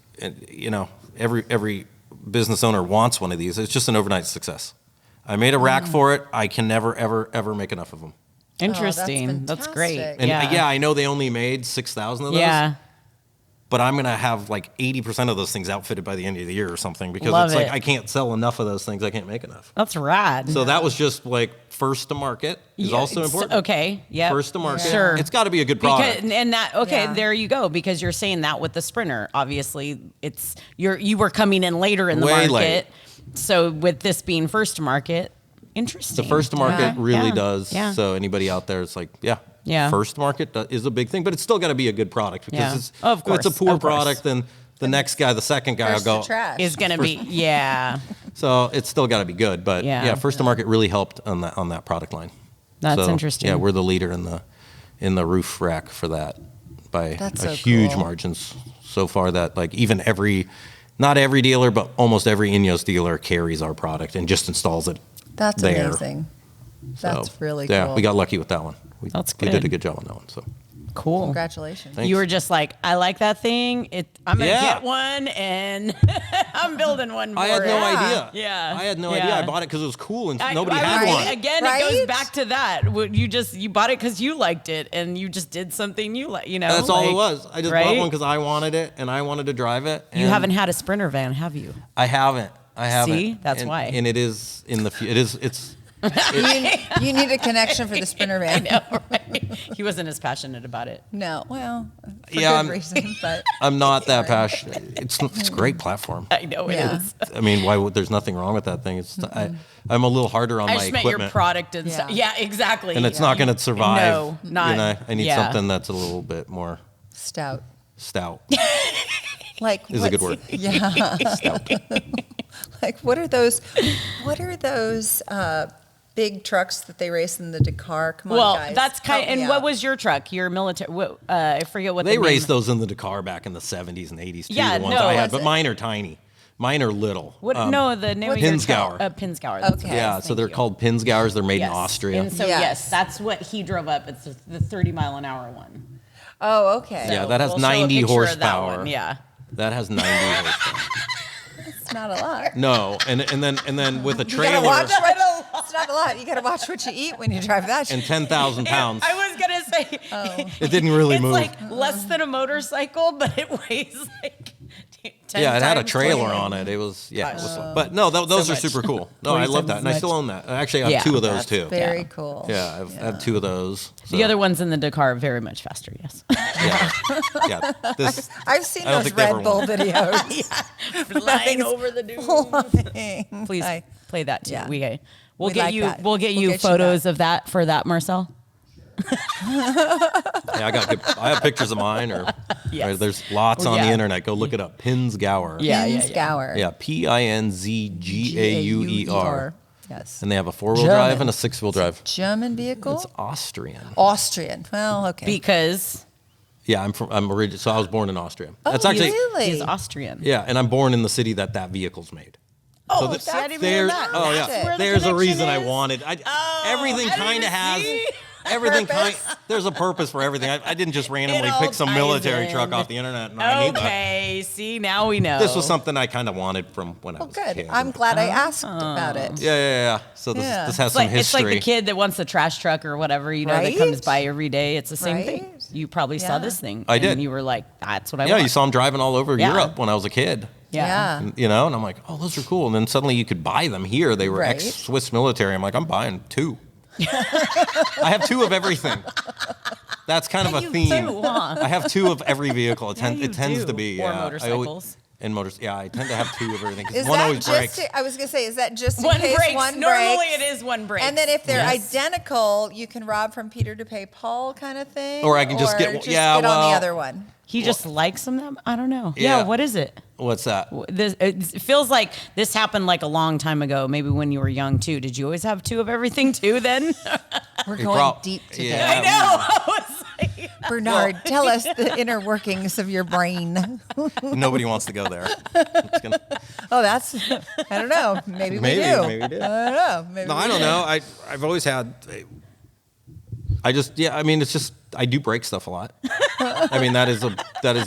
every business owner wants one of these. It's just an overnight success. I made a rack for it. I can never, ever, ever make enough of them. Interesting. That's great. fantastic. And yeah. I know they only made 6,000 of those. Yeah. But I'm going to have like 80% of those things outfitted by the end of the year or something because Love it's like it. I can't sell enough of those things. I can't make enough. That's rad. So that was just like first to market is Yeah, also it's- important. Okay. Yeah. First to market. Sure. It's got to be a good product. Yeah. There you go, because you're saying that with the Sprinter, obviously you were coming in later in the Way market. late. So with this being first to market, interesting. The first to market Yeah. really Yeah. does. Yeah. So anybody out there, it's like, Yeah. first to market is a big thing, but it's still got to be a good product because Yeah. it's, Of if it's a course, poor of course. product, then the next guy, the second guy will First go. to trash. is going to be, yeah. So it's still got to be good, but Yeah. first to market really helped on that product line. That's So, interesting. Yeah, we're the leader in the roof rack for that by That's a so huge cool. margins so far that like even not every dealer, but almost every Ineos dealer carries our product and just installs it. That's there. amazing. So, That's really Yeah, cool. we got lucky with that one. That's We did a good. good job on that one. So Cool. Congratulations. Thanks. You were just like, I like that thing. I'm going to Yeah. get one and I'm building one for I had no it. idea. Yeah. I had no Yeah. idea. I bought it because it was cool and I- nobody I had was- one. Again, it Right? goes back to that. You bought it because you liked it, and you just did something you like. That's all it was. I just bought right? one because I wanted it and I wanted to drive it. You and haven't had a Sprinter van, have you? I haven't. See? That's And- why. And it is in the. It's. You need a connection for the Sprinter van. Right? He wasn't as passionate about it. No, well, for Yeah, good I'm- reason, but I'm not that passionate. It's a great platform. I know it Yeah. is. I mean, why would there's nothing wrong with that thing? I'm a little harder on I my just meant your equipment, product and stuff. Yeah. Yeah, exactly. and it's not going to survive. No, not- I need yeah. something that's a little bit more stout. stout. Like Is a good word. Yeah. Like what are those? Big trucks that they race in the Dakar? Come on, Well, guys. that's kind. Help me And what out. was your truck? Your military? I forget what They the raced name. those in the Dakar back in the 70s and 80s too. Yeah, the ones no, I had, was but it? mine are tiny. Mine are little. What? No, the name of your Pinsgauer. truck. Pinsgauer. That's Okay. what it Yeah, is. so Thank they're you. called Pinsgauers. They're made Yes. in Austria. And so Yes. yes, that's what he drove up. It's the 30-mile-an-hour one. Oh, okay. Yeah, So that has we'll show a 90 picture of that horsepower. one, Yeah. That has 90 horsepower. It's not a lot. No, and then with a You gotta trailer watch it's not a lot. You gotta watch what you eat when you drive that. and 10,000 pounds. I was gonna say. It didn't really it's move. like less than a motorcycle, but it weighs like 10 Yeah, it had a times trailer weight. on it. It was, yeah. It was, but no, those So are much. super cool. No, I 40 love that. times And I as still much. own that. Actually, I have Yeah. two of those That's too. very Yeah. cool. Yeah, I have two of those. So, The other ones in the Dakar are very much faster. Yes. Yeah. Yeah. This, I've seen I don't those think they ever Red Bull won. Flying videos. Things over the dunes. flying. Please I- play that too. yeah. We'll We get like you. that. We'll get We'll you get you photos that. of that for that, Marcel. yeah, I have pictures of mine. Or Yes. there's lots Well, on the yeah. internet. Go look it up. Pinsgauer. Yeah. Pinsgauer. Yeah. Pinzgauer. Yes. And they have a 4-wheel German. drive and a 6-wheel drive. German vehicle. It's Austrian. Austrian. Well, okay. Because Yeah, I'm original. So I was born in Austria. That's Oh, actually really? he's Austrian. yeah, and I'm born in the city that vehicle's made. Oh, So that's I didn't even there, know that. oh That's yeah, where the there's a reason I connection is? wanted. Everything I didn't kind of has see. everything kind. There's a purpose for everything. I didn't just randomly It all pick some ties military in. truck off the internet and I need that. Okay. See, now we know. This was something I kind of wanted from when I Well, was a good. kid. I'm glad I asked about it. Yeah. So this Yeah. this has It's some like, it's history. like the kid that wants the trash truck or whatever, that Right? comes by every day. It's the same thing. Right? You probably saw Yeah. this thing. I and did. you were like, that's what I Yeah, want. you saw him driving all over Yeah. Europe when I was a kid. Yeah. You know, and I'm like, oh, those are cool. And then suddenly you could buy them here. They were Right. ex-Swiss military. I'm like, I'm buying 2. I have 2 of everything. That's kind of a You theme. do, huh? I have 2 of every vehicle. Yeah, you It tends do. to be. Or Yeah. motorcycles. I tend to have 2 of everything because Is one that always breaks. I was gonna say, is that just in One case breaks. one Normally breaks? it is one break. And then if they're Yes. identical, you can rob from Peter to pay Paul kind of thing. Or I can just get- yeah, get on well- the other one. He just likes them. I don't know. Yeah. Yeah. What is it? What's that? It feels like this happened like a long time ago. Maybe when you were young too. Did you always have 2 of everything too? Then We're You going prob- deep today. Yeah. I know. I was like, Bernhard, tell us the inner workings of your brain. Nobody wants to go there. It's gonna- Oh, that's, I don't know. Maybe we do. Maybe we do. I don't know. Maybe No, we I don't do. know. I've always had. I mean, it's just I do break stuff a lot. I mean, that is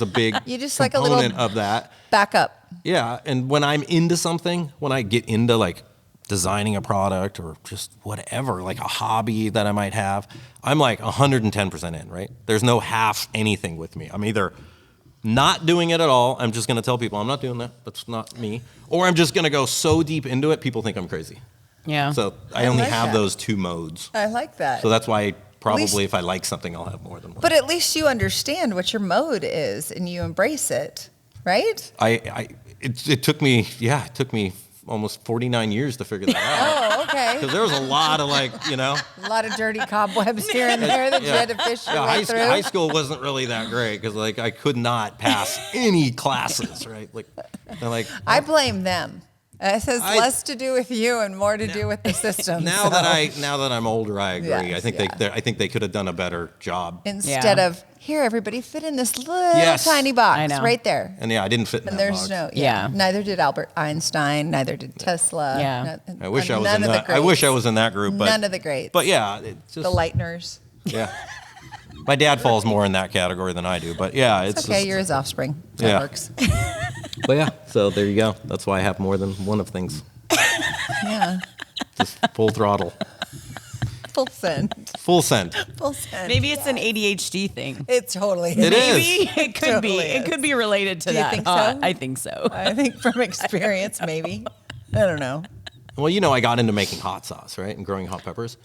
a big You just like a little- component of that. Back up. Yeah, and when I'm into something, when I get into like designing a product or just whatever, like a hobby that I might have, I'm like 110% in, right? There's no half anything with me. I'm either not doing it at all. I'm just going to tell people I'm not doing that. That's not me. Or I'm just going to go so deep into it, people think I'm crazy. yeah. So I only like have that. those 2 modes. I like that. So that's why probably least- if I like something, I'll have more than one. But at least you understand what your mode is and you embrace it, right? It took me almost 49 years to figure that out. Oh, okay. Because there was a lot of like, you know. A lot of dirty cobwebs here and there that you had to fish your way through. High school wasn't really that great because like I could not pass any classes, right? Like, they're like I blame them. It has I- less to do with you and more to do with the system. now that I'm older, I agree. Yes, I think I think they could have done a better job. Instead Yeah. of, here, everybody fit in this little Yes. tiny box I know. right there. And yeah, I didn't fit in And that there's box. no, Yeah. Neither did Albert Einstein, neither did Tesla. Yeah. I wish I was none in of the that. I wish I greats. was in that group, but None of the greats. But yeah, it just The Leitners. yeah. My dad falls more in that category than I do, but yeah, it's Okay, just, you're his offspring. That Yeah. works. But yeah, so there you go. That's why I have more than one of things. Yeah. Just full throttle, Full send. full send. Full send. Maybe it's an ADHD thing. It totally is. It is. Maybe it could be. Totally It is. could be related to Do you that. think huh? so? I think so. I think from experience, maybe. I don't know. Well, you know, I got into making hot sauce, right, and growing hot peppers,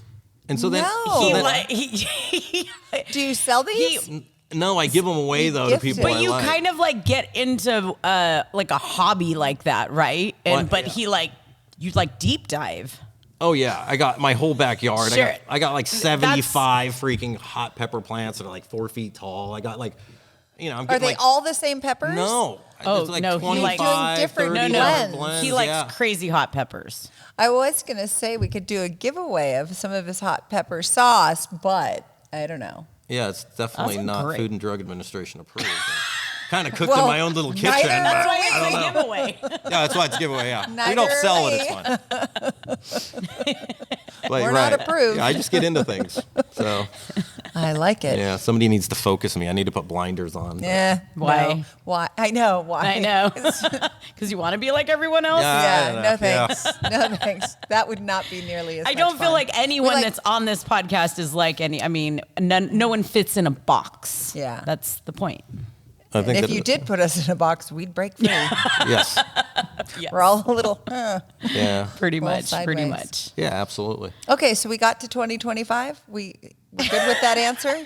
and so then No. He then- like Do you sell these? no, I give them away You though to gift people it. I But you like. kind of like get into like a hobby like that, right? And Well, but yeah. he like you like deep dive. Oh yeah, I got my whole backyard. Sure. I got like 75 freaking hot pepper plants that are like 4 feet tall. I got like, you know, I'm Are getting they like all the same peppers? no. Oh, It's like no, he 25, likes- doing different 30 blends. blends. He likes yeah. crazy hot peppers. I was going to say we could do a giveaway of some of his hot pepper sauce, but I don't know. Yeah, it's definitely That's not great. Food and Drug Administration approved. Kind of cooked Well, in my own little kitchen. neither- but That's why It's I don't a know. giveaway. Yeah, that's why it's a giveaway. Yeah, we Neither don't are sell we. it. It's fun. Like, We're not approved. Yeah, I just get into things. So I like it. yeah, somebody needs to focus me. I need to put blinders on. but- Yeah. Why? No. Why? I know. Why? I know. Because you want to be like everyone else. Yeah. I Yeah. don't No know. Yeah. thanks. No thanks. That would not be nearly as I much don't feel fun. like anyone We're like- that's on this podcast is like any. I mean, no one fits in a box. Yeah. That's the point. I think If that- you did put us in a box, we'd break free. yes, Yes. We're all a little. yeah, pretty Well, much. Pretty sideways. much. yeah, absolutely. Okay, so we got to 2025. We're good with that answer?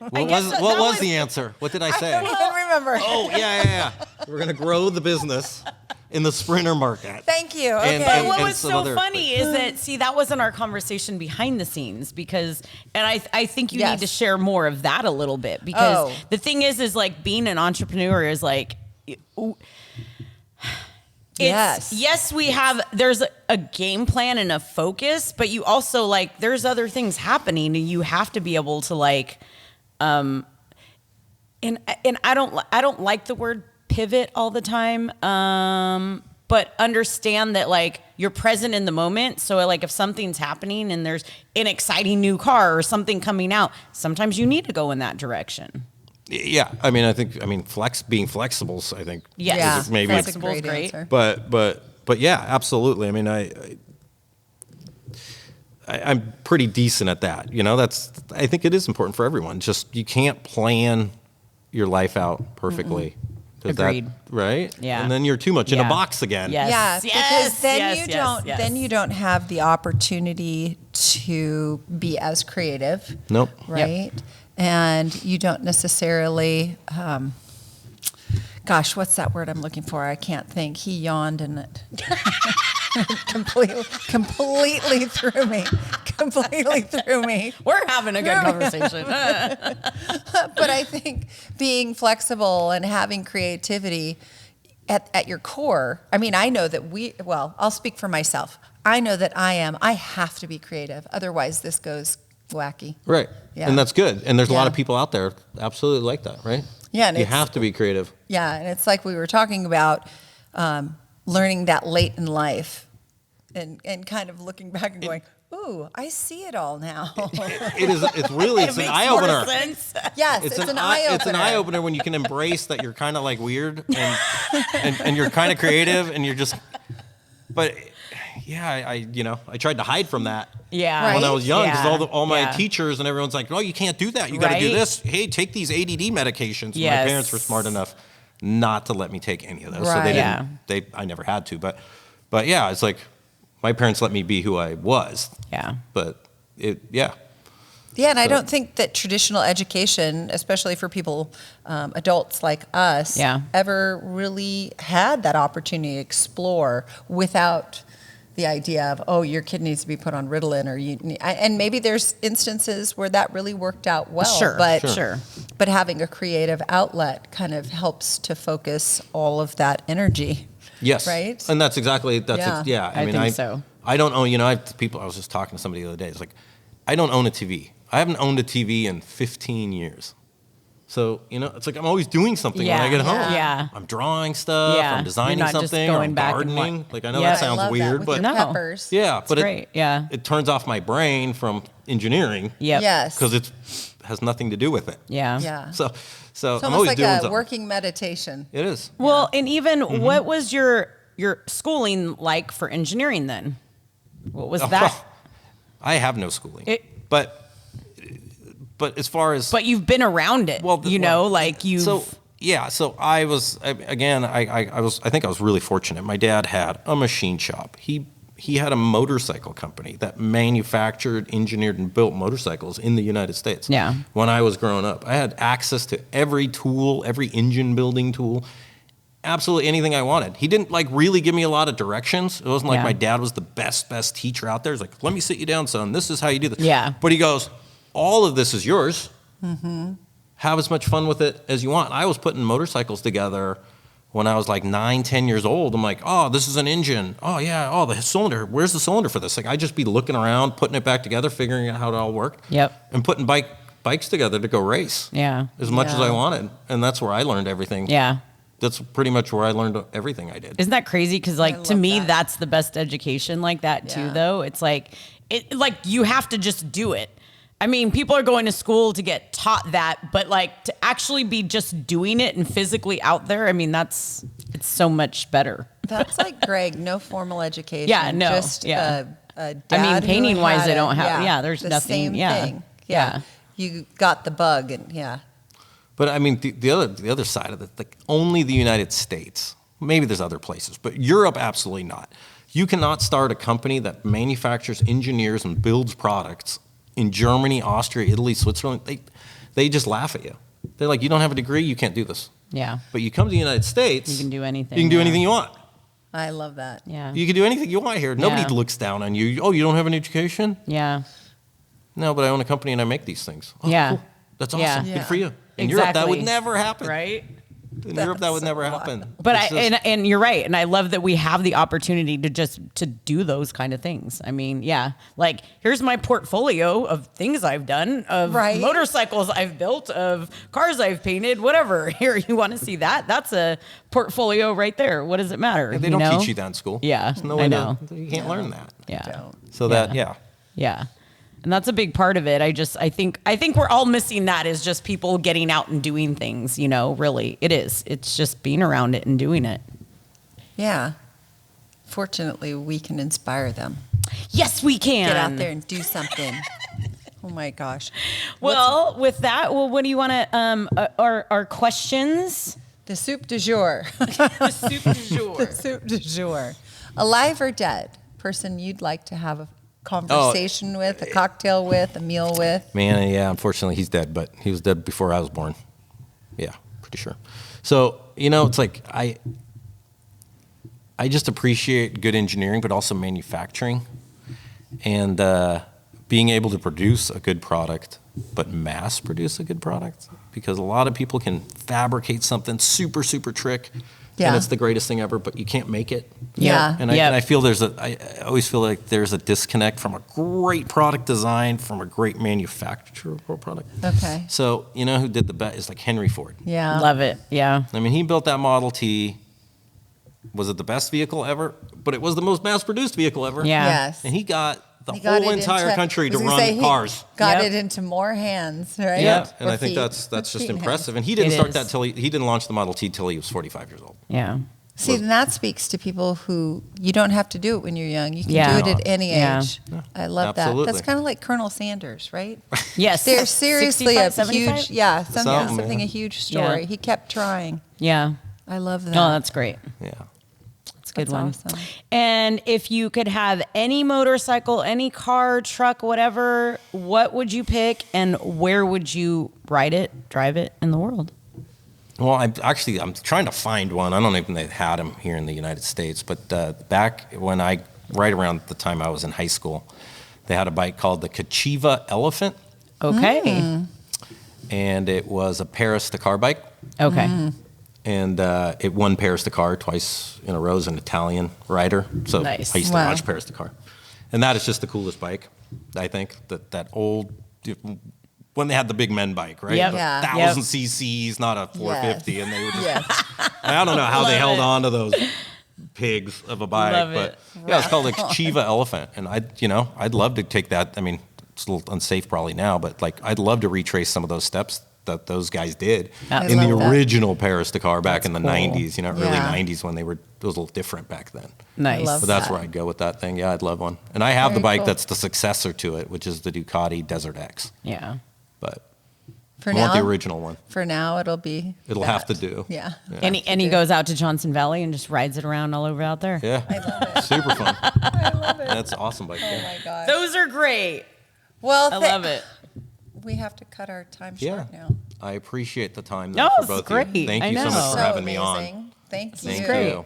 What guess was that what was was- the answer? What did I I say? don't even remember. Oh yeah. We're gonna grow the business in the sprinter market. Thank you. Okay. And- But what and was some so other funny is that see that wasn't our conversation behind the scenes because and I think you Yes. need to share more of that a little bit because Oh. the thing is like being an entrepreneur is like yes we have there's a game plan and a focus but you also like there's other things happening and you have to be able to like and I don't like the word pivot all the time but understand that like you're present in the moment so like if something's happening and there's an exciting new car or something coming out sometimes you need to go in that direction. Yeah, I mean, being flexible. I think. Yes. Yeah, is maybe. that's a Flexible's great great. answer. But yeah, absolutely. I mean, I'm pretty decent at that. You know, I think it is important for everyone. Just you can't plan your life out perfectly. Agreed. Right? Yeah. And then you're too much in a Yeah. box again. Yes. Yeah, because then yes, you yes, don't yes. then you don't have the opportunity to be as creative. Nope. Right? And you don't necessarily gosh, what's that word I'm looking for? I can't think. He yawned and it completely threw me. Completely threw me. We're having a good conversation. But I think being flexible and having creativity at your core, I mean, I know that I'll speak for myself. I know that I have to be creative. Otherwise, this goes wacky. Right. Yeah. And that's good. And there's a lot of Yeah. people out there absolutely like that, right? Yeah, and you it's- have to be creative. Yeah, and it's like we were talking about learning that late in life and kind of looking back and going, ooh, I see it all now. It's really, it's an eye More opener. sense. Yes, it's an eye opener. It's an eye opener when you can embrace that you're kind of like weird and you're kind of creative and you're just, but yeah, I tried to hide from that. Yeah. When I was young, because Yeah. all my Yeah. teachers and everyone's like, "Oh, you can't do that. You got to do Right. this. Hey, take these ADD medications." Yes. My parents were smart enough not to let me take any of those, so Right. they Yeah. didn't. I never had to, but yeah, it's like my parents let me be who I was. Yeah. But Yeah, and I don't think that traditional education, especially for people, adults like us, Yeah. ever really had that opportunity to explore without the idea of, oh, your kid needs to be put on Ritalin, and maybe there's instances where that really worked out well. Sure, but sure. But having a creative outlet kind of helps to focus all of that energy. Yes. Right? And that's exactly, Yeah. I think so. I don't own, I was just talking to somebody the other day. It's like, I don't own a TV. I haven't owned a TV in 15 years. So, it's like I'm always doing something when I get home. Yeah. I'm drawing stuff, Yeah. I'm designing You're not just something, or going I'm back and gardening. Like, I know Yeah. that I sounds love that weird, with but your No. peppers. yeah, but Great. Yeah. it turns off my brain from engineering Yep. Yes. because it has nothing to do with it. Yeah. Yeah. So It's I'm almost always like doing a something. working meditation. It is. Well, and even what was your schooling like for engineering then? What was that? I have no schooling, but as far as But you've been around it. So yeah, so I was again. I think I was really fortunate. My dad had a machine shop. He had a motorcycle company that manufactured, engineered, and built motorcycles in the United States. Yeah. When I was growing up, I had access to every tool, every engine building tool, absolutely anything I wanted. He didn't really give me a lot of directions. It wasn't like Yeah. my dad was the best teacher out there. He's like, let me sit you down, son. This is how you do this. Yeah. But he goes, all of this is yours. Have as much fun with it as you want. I was putting motorcycles together when I was like 9, 10 years old. I'm like, oh, this is an engine. Oh, yeah. Oh, the cylinder. Where's the cylinder for this? Like, I'd just be looking around, putting it back together, figuring out how it all worked. Yep. And putting bikes together to go race. Yeah. As much as Yeah. I wanted. And that's where I learned everything. Yeah. That's pretty much where I learned everything I did. Isn't that crazy? Because to love me, that. that's the best education like that too, Yeah. though. It's like you have to just do it. I mean, people are going to school to get taught that, but to actually be just doing it and physically out there, I mean, it's so much better. That's like Greg, no formal education. Yeah, no, Just yeah. a dad I mean, who painting-wise, had they don't have- yeah, there's the nothing- Same yeah, thing. yeah. You got the bug, and yeah. But I mean, the other side of it, only the United States, maybe there's other places, but Europe, absolutely not. You cannot start a company that manufactures, engineers, and builds products in Germany, Austria, Italy, Switzerland. They just laugh at you. They're like, you don't have a degree, you can't do this. Yeah. But you come to the United States, You can do anything. You can do yeah. anything you want. I love that. Yeah. You can do anything you want here. Nobody Yeah. looks down on you. Oh, you don't have an education? Yeah. No, but I own a company and I make these things. Oh, Yeah. cool. That's awesome. Yeah. Yeah. Good for you. In Europe, that would Exactly. never happen. Right. In Europe, that would That's never so happen. But It's just- and you're right, and I love that we have the opportunity to do those kind of things. I mean, yeah, here's my portfolio of things I've done, of Right. motorcycles I've built, of cars I've painted, whatever. Here, you want to see that? That's a portfolio right there. What does it matter? They don't know? teach you that in school. Yeah, There's no I way know. you can't learn that. Yeah, Don't. So yeah. And that's a big part of it. I think we're all missing that, is just people getting out and doing things, really. It is. It's just being around it and doing it. Yeah. Fortunately, we can inspire them. Yes, we can. Get out there and do something. Oh my gosh. Well, with that, what do you want to, our questions? The soup du jour. The soup du jour. Soup du jour. Alive or dead? Person you'd like to have a conversation with, a cocktail with, a meal with? Man, yeah, unfortunately he's dead, but he was dead before I was born. Yeah, pretty sure. So, it's like I just appreciate good engineering, but also manufacturing and being able to produce a good product, but mass produce a good product, because a lot of people can fabricate something super, super trick. Yeah. And it's the greatest thing ever, but you can't make it. Yeah. And I feel I always feel like there's a disconnect from a great product design from a great manufacturer product. Okay. So, who did the best is like Henry Ford. Yeah. Love it. Yeah. I mean, he built that Model T. Was it the best vehicle ever? But it was the most mass-produced vehicle ever. Yeah. Yes. And he got the He got whole it entire into- country to I was gonna say, run he cars. Got Yep. it into more hands, right? Yeah, and Or I think feet. that's just Feet and impressive. hands. And he didn't It start is. that till he didn't launch the Model T till he was 45 years old. Yeah. See, and that speaks to people who you don't have to do it when you're young. You can Yeah. do it at any Yeah. age. I love that. Absolutely. That's kind of like Colonel Sanders, right? Yes. There's seriously 65, a 75? huge, something yeah. a huge story. Yeah. He kept trying. Yeah. I love that. Oh, that's great. Yeah. That's a good That's one. awesome. And if you could have any motorcycle, any car, truck, whatever, what would you pick and where would you ride it, drive it in the world? Well, I'm trying to find one. I don't even know if they had them here in the United States, but back when right around the time I was in high school, they had a bike called the Kachiva Elephant, Okay. and it was a Paris-Dakar bike, Okay. and it won Paris-Dakar twice in a row as an Italian rider. So Nice. I used to Wow. watch Paris-Dakar, and that is just the coolest bike. I think that old. When they had the big men bike, right? Yep. The Yeah. 1,000 cc's, not a 450, and they were just. Yes. I don't know how they Love held it. on to those pigs of a bike, Love but it. yeah, it's called a Chiva Elephant, and I'd love to take that. I mean, it's a little unsafe probably now, but like I'd love to retrace some of those steps that those guys did I in the love that. original Paris-Dakar back in the cool. 90s, early Yeah. 90s when it was a little different back then. Nice. love But that's that. where I'd go with that thing. Yeah, I'd love one. And I have the Very bike cool. that's the successor to it, which is the Ducati Desert X, Yeah. but For I want now, the original one. for now, it'll be. It'll have to do. Yeah. And he goes out to Johnson Valley and just rides it around all over out there. Yeah, I love it. super fun. I love it. That's awesome bike. Oh yeah. my gosh. Those are great. Well, I love it. We have to cut our time Yeah. short now. I appreciate the time No, for it's both great. of you. Thank I you so know. much for So having me on. amazing. Thank you. Thank great. you.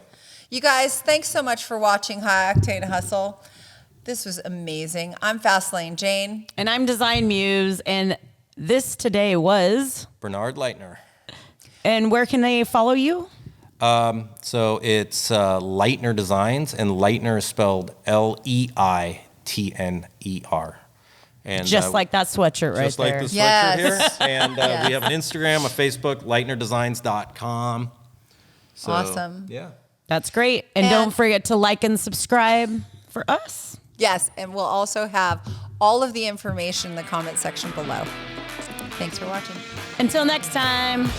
You guys, thanks so much for watching High Octane Hustle. This was amazing. I'm Fastlane Jane. And I'm Design Muse, and this today was. Bernhard Leitner. And where can they follow you? So it's Leitner Designs, and Leitner is spelled Leitner. And Just like that sweatshirt right just like there. this Yes. sweatshirt here. And Yes. we have an Instagram, a Facebook, LeitnerDesigns.com. So, Awesome. Yeah. That's great. And And- don't forget to like and subscribe for us. Yes, and we'll also have all of the information in the comment section below. Thanks for watching. Until next time.